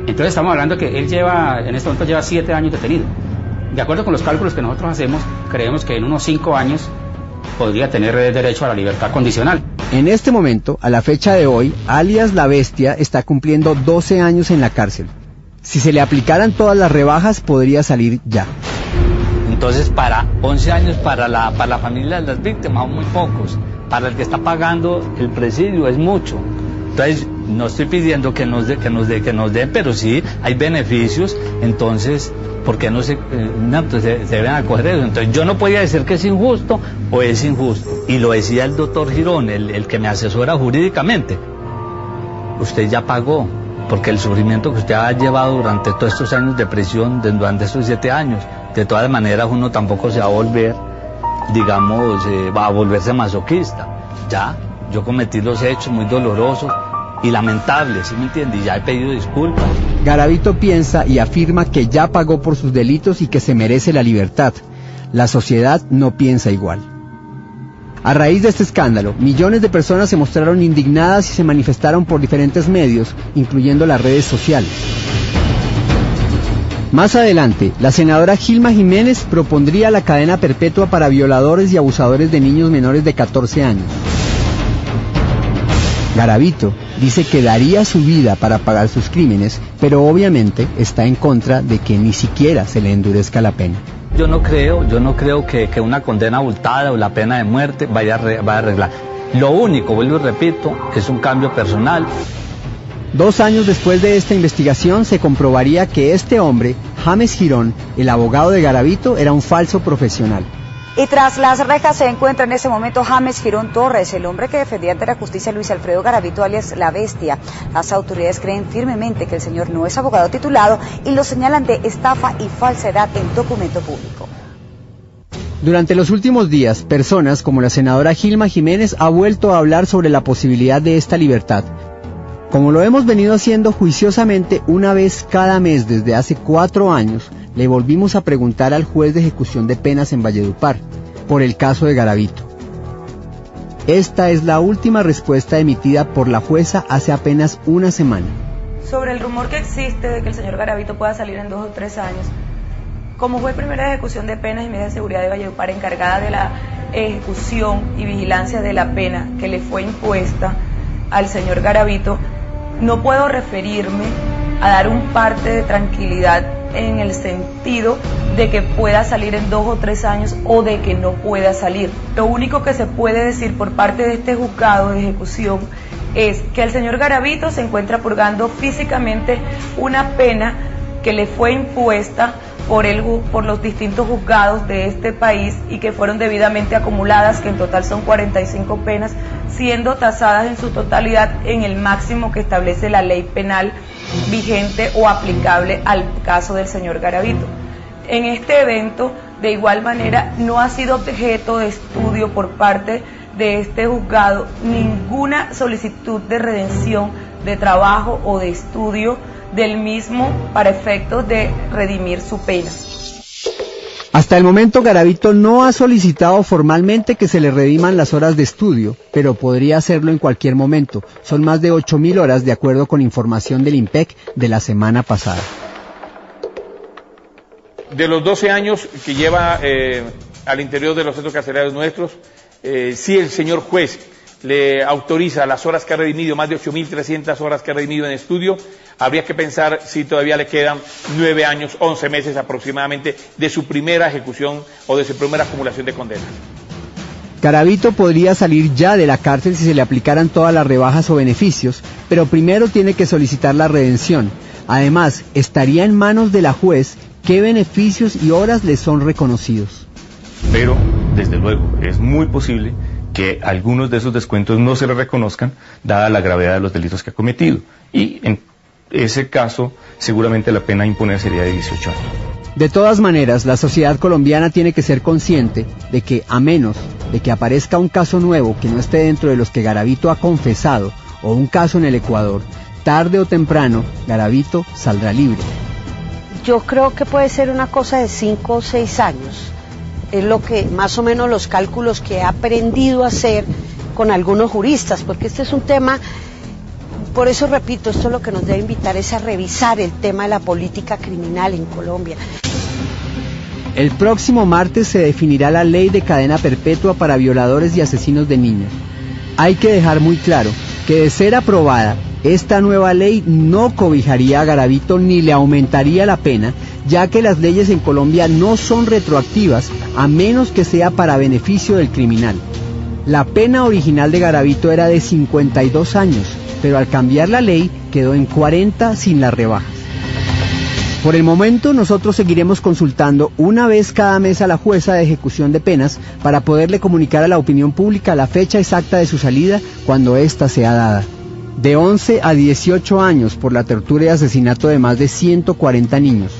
Entonces estamos hablando que él en este momento lleva 7 años detenido. De acuerdo con los cálculos que nosotros hacemos, creemos que en unos 5 años podría tener derecho a la libertad condicional. En este momento, a la fecha de hoy, alias La Bestia está cumpliendo 12 años en la cárcel. Si se le aplicaran todas las rebajas, podría salir ya. Entonces, para 11 años para la familia de las víctimas son muy pocos. Para el que está pagando el presidio es mucho. Entonces, no estoy pidiendo que nos den, pero sí hay beneficios. Entonces, ¿por qué no se deben acoger eso? Entonces, yo no podía decir que es injusto o es injusto. Y lo decía el doctor Girón, el que me asesora jurídicamente. Usted ya pagó, porque el sufrimiento que usted ha llevado durante todos estos años de prisión, durante estos 7 años, de todas maneras uno tampoco se va a volver, digamos, va a volverse masoquista. Ya, yo cometí los hechos muy dolorosos y lamentables, ¿sí me entiende? Y ya he pedido disculpas. Garavito piensa y afirma que ya pagó por sus delitos y que se merece la libertad. La sociedad no piensa igual. A raíz de este escándalo, millones de personas se mostraron indignadas y se manifestaron por diferentes medios, incluyendo las redes sociales. Más adelante, la senadora Gilma Jiménez propondría la cadena perpetua para violadores y abusadores de niños menores de 14 años. Garavito dice que daría su vida para pagar sus crímenes, pero obviamente está en contra de que ni siquiera se le endurezca la pena. Yo no creo que una condena abultada o la pena de muerte vaya a arreglar. Lo único, vuelvo y repito, es un cambio personal. 2 años después de esta investigación se comprobaría que este hombre, James Girón, el abogado de Garavito, era un falso profesional. Y tras las rejas se encuentra en ese momento James Girón Torres, el hombre que defendía ante la justicia a Luis Alfredo Garavito, alias La Bestia. Las autoridades creen firmemente que el señor no es abogado titulado y lo señalan de estafa y falsedad en documento público. Durante los últimos días, personas como la senadora Gilma Jiménez ha vuelto a hablar sobre la posibilidad de esta libertad. Como lo hemos venido haciendo juiciosamente una vez cada mes desde hace 4 años, le volvimos a preguntar al juez de ejecución de penas en Valledupar por el caso de Garavito. Esta es la última respuesta emitida por la jueza hace apenas una semana. Sobre el rumor que existe de que el señor Garavito pueda salir en 2 o 3 años, como juez primera de ejecución de penas y medidas de seguridad de Valledupar, encargada de la ejecución y vigilancia de la pena que le fue impuesta al señor Garavito, no puedo referirme a dar un parte de tranquilidad en el sentido de que pueda salir en 2 o 3 años o de que no pueda salir. Lo único que se puede decir por parte de este juzgado de ejecución es que el señor Garavito se encuentra purgando físicamente una pena que le fue impuesta por los distintos juzgados de este país y que fueron debidamente acumuladas, que en total son 45 penas, siendo tasadas en su totalidad en el máximo que establece la ley penal vigente o aplicable al caso del señor Garavito. En este evento, de igual manera, no ha sido objeto de estudio por parte de este juzgado ninguna solicitud de redención de trabajo o de estudio del mismo para efectos de redimir su pena. Hasta el momento Garavito no ha solicitado formalmente que se le rediman las horas de estudio, pero podría hacerlo en cualquier momento. Son más de 8.000 horas de acuerdo con información del IMPEC de la semana pasada. De los 12 años que lleva al interior de los centros carcelarios nuestros, si el señor juez le autoriza las horas que ha redimido, más de 8.300 horas que ha redimido en estudio, habría que pensar si todavía le quedan 9 años, 11 meses aproximadamente de su primera ejecución o de su primera acumulación de condenas. Garavito podría salir ya de la cárcel si se le aplicaran todas las rebajas o beneficios, pero primero tiene que solicitar la redención. Además, estaría en manos de la juez qué beneficios y horas le son reconocidos. pero desde luego es muy posible que algunos de esos descuentos no se le reconozcan, dada la gravedad de los delitos que ha cometido. Y en ese caso, seguramente la pena a imponer sería de 18 años. De todas maneras, la sociedad colombiana tiene que ser consciente de que, a menos de que aparezca un caso nuevo que no esté dentro de los que Garavito ha confesado, o un caso en el Ecuador, tarde o temprano, Garavito saldrá libre. Yo creo que puede ser una cosa de 5 o 6 años. Es lo que, más o menos, los cálculos que he aprendido a hacer con algunos juristas, porque este es un tema, por eso repito, esto lo que nos debe invitar es a revisar el tema de la política criminal en Colombia. El próximo martes se definirá la ley de cadena perpetua para violadores y asesinos de niños. Hay que dejar muy claro que, de ser aprobada, esta nueva ley no cobijaría a Garavito ni le aumentaría la pena, ya que las leyes en Colombia no son retroactivas a menos que sea para beneficio del criminal. La pena original de Garavito era de 52 años, pero al cambiar la ley quedó en 40 sin las rebajas. Por el momento nosotros seguiremos consultando una vez cada mes a la jueza de ejecución de penas para poderle comunicar a la opinión pública la fecha exacta de su salida cuando ésta sea dada. De 11 a 18 años por la tortura y asesinato de más de 140 niños.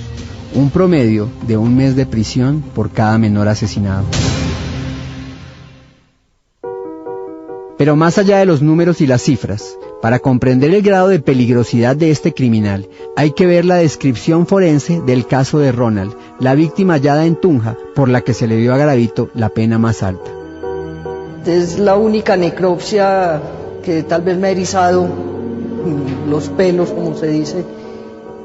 Un promedio de 1 mes de prisión por cada menor asesinado. Pero más allá de los números y las cifras, para comprender el grado de peligrosidad de este criminal, hay que ver la descripción forense del caso de Ronald, la víctima hallada en Tunja, por la que se le dio a Garavito la pena más alta. Es la única necropsia que tal vez me ha erizado los pelos, como se dice,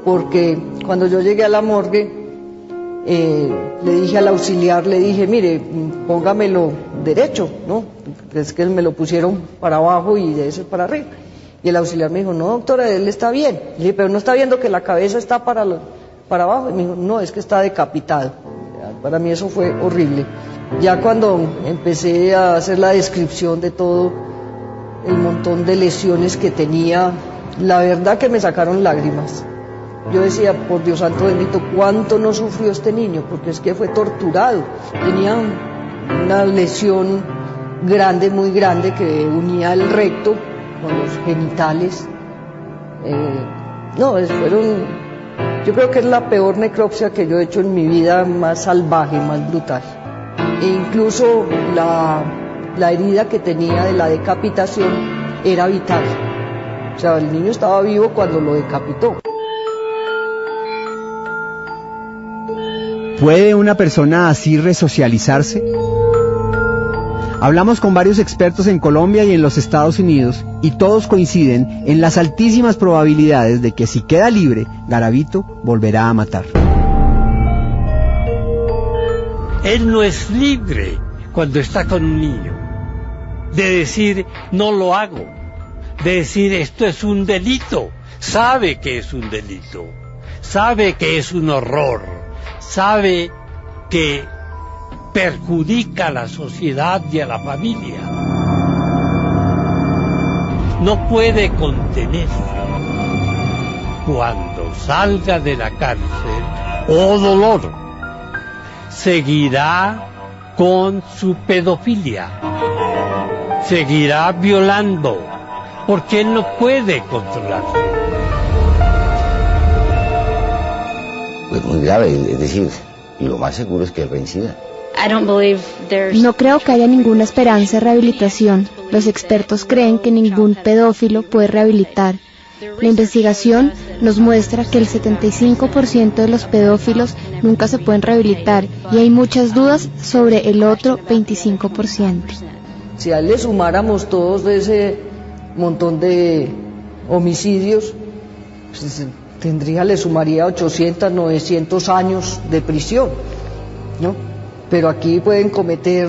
porque cuando yo llegué a la morgue, le dije al auxiliar, le dije, mire, póngamelo derecho, ¿no? Es que me lo pusieron para abajo y de ese para arriba. Y el auxiliar me dijo, no, doctora, él está bien. Le dije, pero no está viendo que la cabeza está para abajo. Y me dijo, no, es que está decapitado. Para mí eso fue horrible. Ya cuando empecé a hacer la descripción de todo el montón de lesiones que tenía, la verdad que me sacaron lágrimas. Yo decía, por Dios santo bendito, ¿cuánto no sufrió este niño? Porque es que fue torturado. Tenía una lesión grande, muy grande, que unía el recto con los genitales. Yo creo que es la peor necropsia que yo he hecho en mi vida, más salvaje, más brutal. E incluso la herida que tenía de la decapitación era vital. O sea, el niño estaba vivo cuando lo decapitó. ¿Puede una persona así resocializarse? Hablamos con varios expertos en Colombia y en los Estados Unidos y todos coinciden en las altísimas probabilidades de que si queda libre, Garavito volverá a matar. Él no es libre cuando está con un niño, de decir no lo hago, de decir esto es un delito, sabe que es un delito, sabe que es un horror, sabe que perjudica a la sociedad y a la familia. No puede contenerse. Cuando salga de la cárcel, oh dolor, seguirá con su pedofilia, seguirá violando, porque él no puede controlarse. Pues muy grave, es decir, lo más seguro es que reincida. No creo que haya ninguna esperanza de rehabilitación. Los expertos creen que ningún pedófilo puede rehabilitar. La investigación nos muestra que el 75% de los pedófilos nunca se pueden rehabilitar y hay muchas dudas sobre el otro 25%. Si a él le sumáramos todos ese montón de homicidios, pues le sumaría 800, 900 años de prisión, ¿no? Pero aquí pueden cometer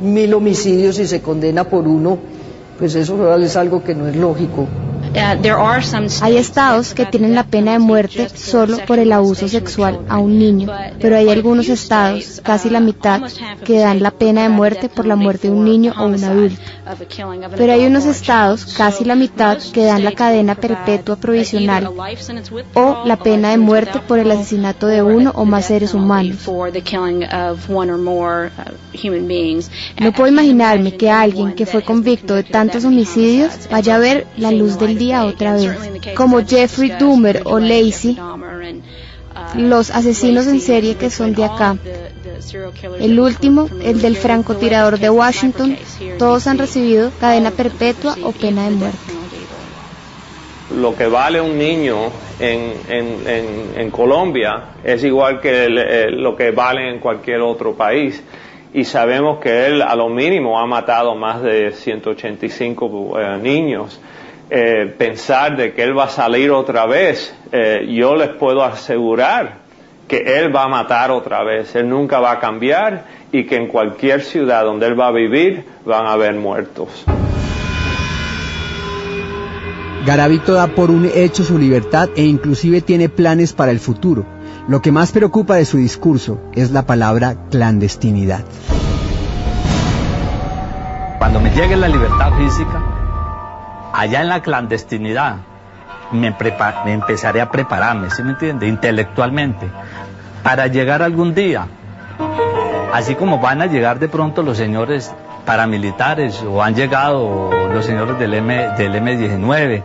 1000 homicidios y se condena por uno, pues eso es algo que no es lógico. Hay estados que tienen la pena de muerte solo por el abuso sexual a un niño, pero hay algunos estados, casi la mitad, que dan la pena de muerte por la muerte de un niño o un adulto. Pero hay unos estados, casi la mitad, que dan la cadena perpetua provisional o la pena de muerte por el asesinato de uno o más seres humanos. No puedo imaginarme que alguien que fue convicto de tantos homicidios vaya a ver la luz del día otra vez, como Jeffrey Dahmer o Lacey, los asesinos en serie que son de acá. El último, el del francotirador de Washington, todos han recibido cadena perpetua o pena de muerte. Lo que vale un niño en Colombia es igual que lo que vale en cualquier otro país. Y sabemos que él a lo mínimo ha matado más de 185 niños. Pensar de que él va a salir otra vez, yo les puedo asegurar que él va a matar otra vez, él nunca va a cambiar y que en cualquier ciudad donde él va a vivir van a haber muertos. Garavito da por un hecho su libertad e inclusive tiene planes para el futuro. Lo que más preocupa de su discurso es la palabra clandestinidad. Cuando me llegue la libertad física, allá en la clandestinidad, me empezaré a prepararme, ¿sí me entiende? Intelectualmente, para llegar algún día, así como van a llegar de pronto los señores paramilitares, o han llegado los señores del M-19,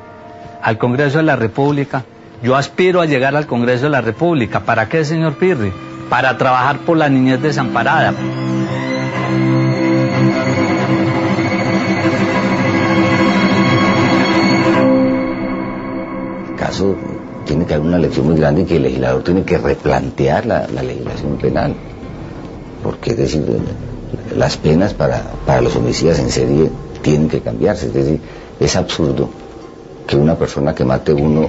al Congreso de la República. Yo aspiro a llegar al Congreso de la República. ¿Para qué, señor Pirri? Para trabajar por la niñez desamparada. El caso tiene que haber una lección muy grande y que el legislador tiene que replantear la legislación penal. Porque, es decir, las penas para los homicidas en serie tienen que cambiarse. Es decir, es absurdo que una persona que mate uno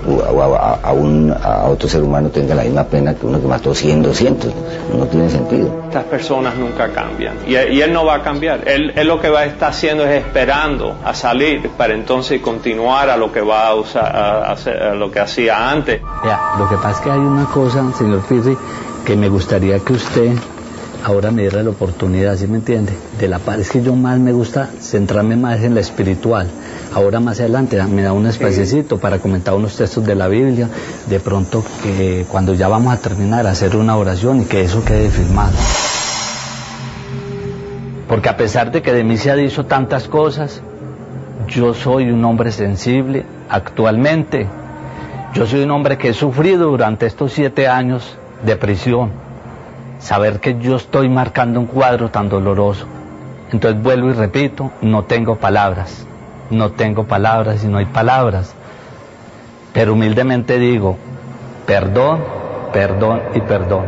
a otro ser humano tenga la misma pena que uno que mató 100, 200. No tiene sentido. Estas personas nunca cambian y él no va a cambiar. Él lo que va a estar haciendo es esperando a salir para entonces continuar a lo que va a usar, a hacer, lo que hacía antes. Lo que pasa es que hay una cosa, señor Pirri, que me gustaría que usted ahora me diera la oportunidad, ¿sí me entiende? De la paz. Es que yo más me gusta centrarme más en la espiritual. Ahora más adelante me da un espaciecito para comentar unos textos de la Biblia, de pronto que cuando ya vamos a terminar hacer una oración y que eso quede filmado. Porque a pesar de que de mí se ha dicho tantas cosas, yo soy un hombre sensible actualmente. Yo soy un hombre que he sufrido durante estos 7 años de prisión. Saber que yo estoy marcando un cuadro tan doloroso. Entonces vuelvo y repito, no tengo palabras. No tengo palabras y no hay palabras. Pero humildemente digo, perdón, perdón y perdón.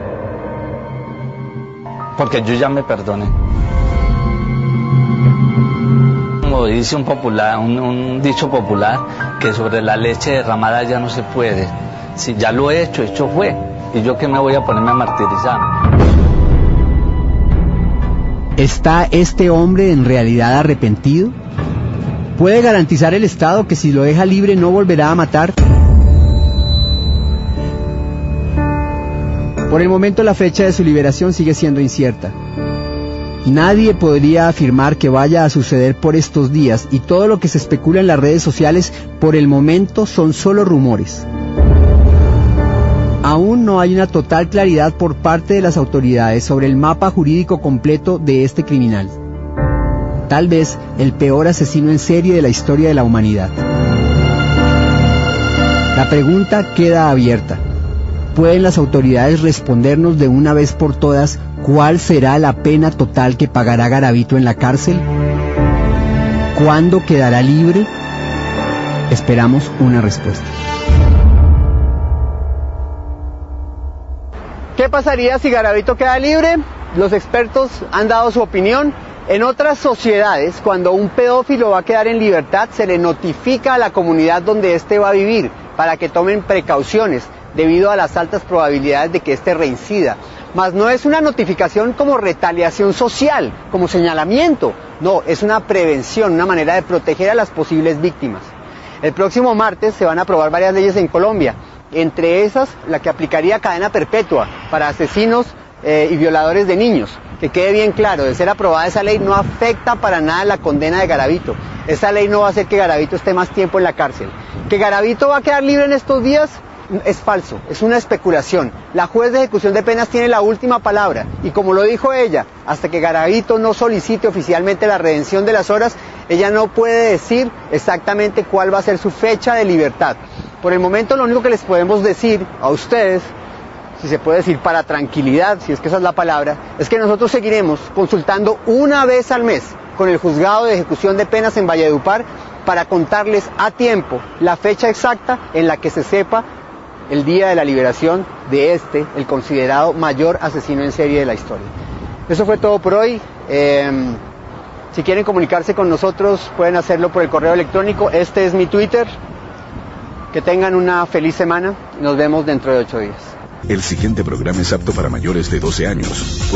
Porque yo ya me perdoné. Como dice un dicho popular, que sobre la leche derramada ya no se puede. Si ya lo he hecho fue. ¿Y yo qué me voy a ponerme a martirizar? ¿Está este hombre en realidad arrepentido? ¿Puede garantizar el Estado que si lo deja libre no volverá a matar? Por el momento la fecha de su liberación sigue siendo incierta. Nadie podría afirmar que vaya a suceder por estos días y todo lo que se especula en las redes sociales por el momento son solo rumores. Aún no hay una total claridad por parte de las autoridades sobre el mapa jurídico completo de este criminal. Tal vez el peor asesino en serie de la historia de la humanidad. La pregunta queda abierta. ¿Pueden las autoridades respondernos de una vez por todas cuál será la pena total que pagará Garavito en la cárcel? ¿Cuándo quedará libre? Esperamos una respuesta. ¿Qué pasaría si Garavito queda libre? Los expertos han dado su opinión. En otras sociedades, cuando un pedófilo va a quedar en libertad, se le notifica a la comunidad donde éste va a vivir para que tomen precauciones debido a las altas probabilidades de que éste reincida. Mas no es una notificación como retaliación social, como señalamiento. No, es una prevención, una manera de proteger a las posibles víctimas. El próximo martes se van a aprobar varias leyes en Colombia, entre esas la que aplicaría cadena perpetua para asesinos y violadores de niños. Que quede bien claro, de ser aprobada esa ley no afecta para nada la condena de Garavito. Esa ley no va a hacer que Garavito esté más tiempo en la cárcel. Que Garavito va a quedar libre en estos días es falso, es una especulación. La juez de ejecución de penas tiene la última palabra y como lo dijo ella, hasta que Garavito no solicite oficialmente la redención de las horas, ella no puede decir exactamente cuál va a ser su fecha de libertad. Por el momento lo único que les podemos decir a ustedes, si se puede decir para tranquilidad, si es que esa es la palabra, es que nosotros seguiremos consultando una vez al mes con el juzgado de ejecución de penas en Valledupar para contarles a tiempo la fecha exacta en la que se sepa el día de la liberación de el considerado mayor asesino en serie de la historia. Eso fue todo por hoy. Si quieren comunicarse con nosotros pueden hacerlo por el correo electrónico. Este es mi Twitter. Que tengan una feliz semana. Nos vemos dentro de 8 días. El siguiente programa es apto para mayores de 12 años.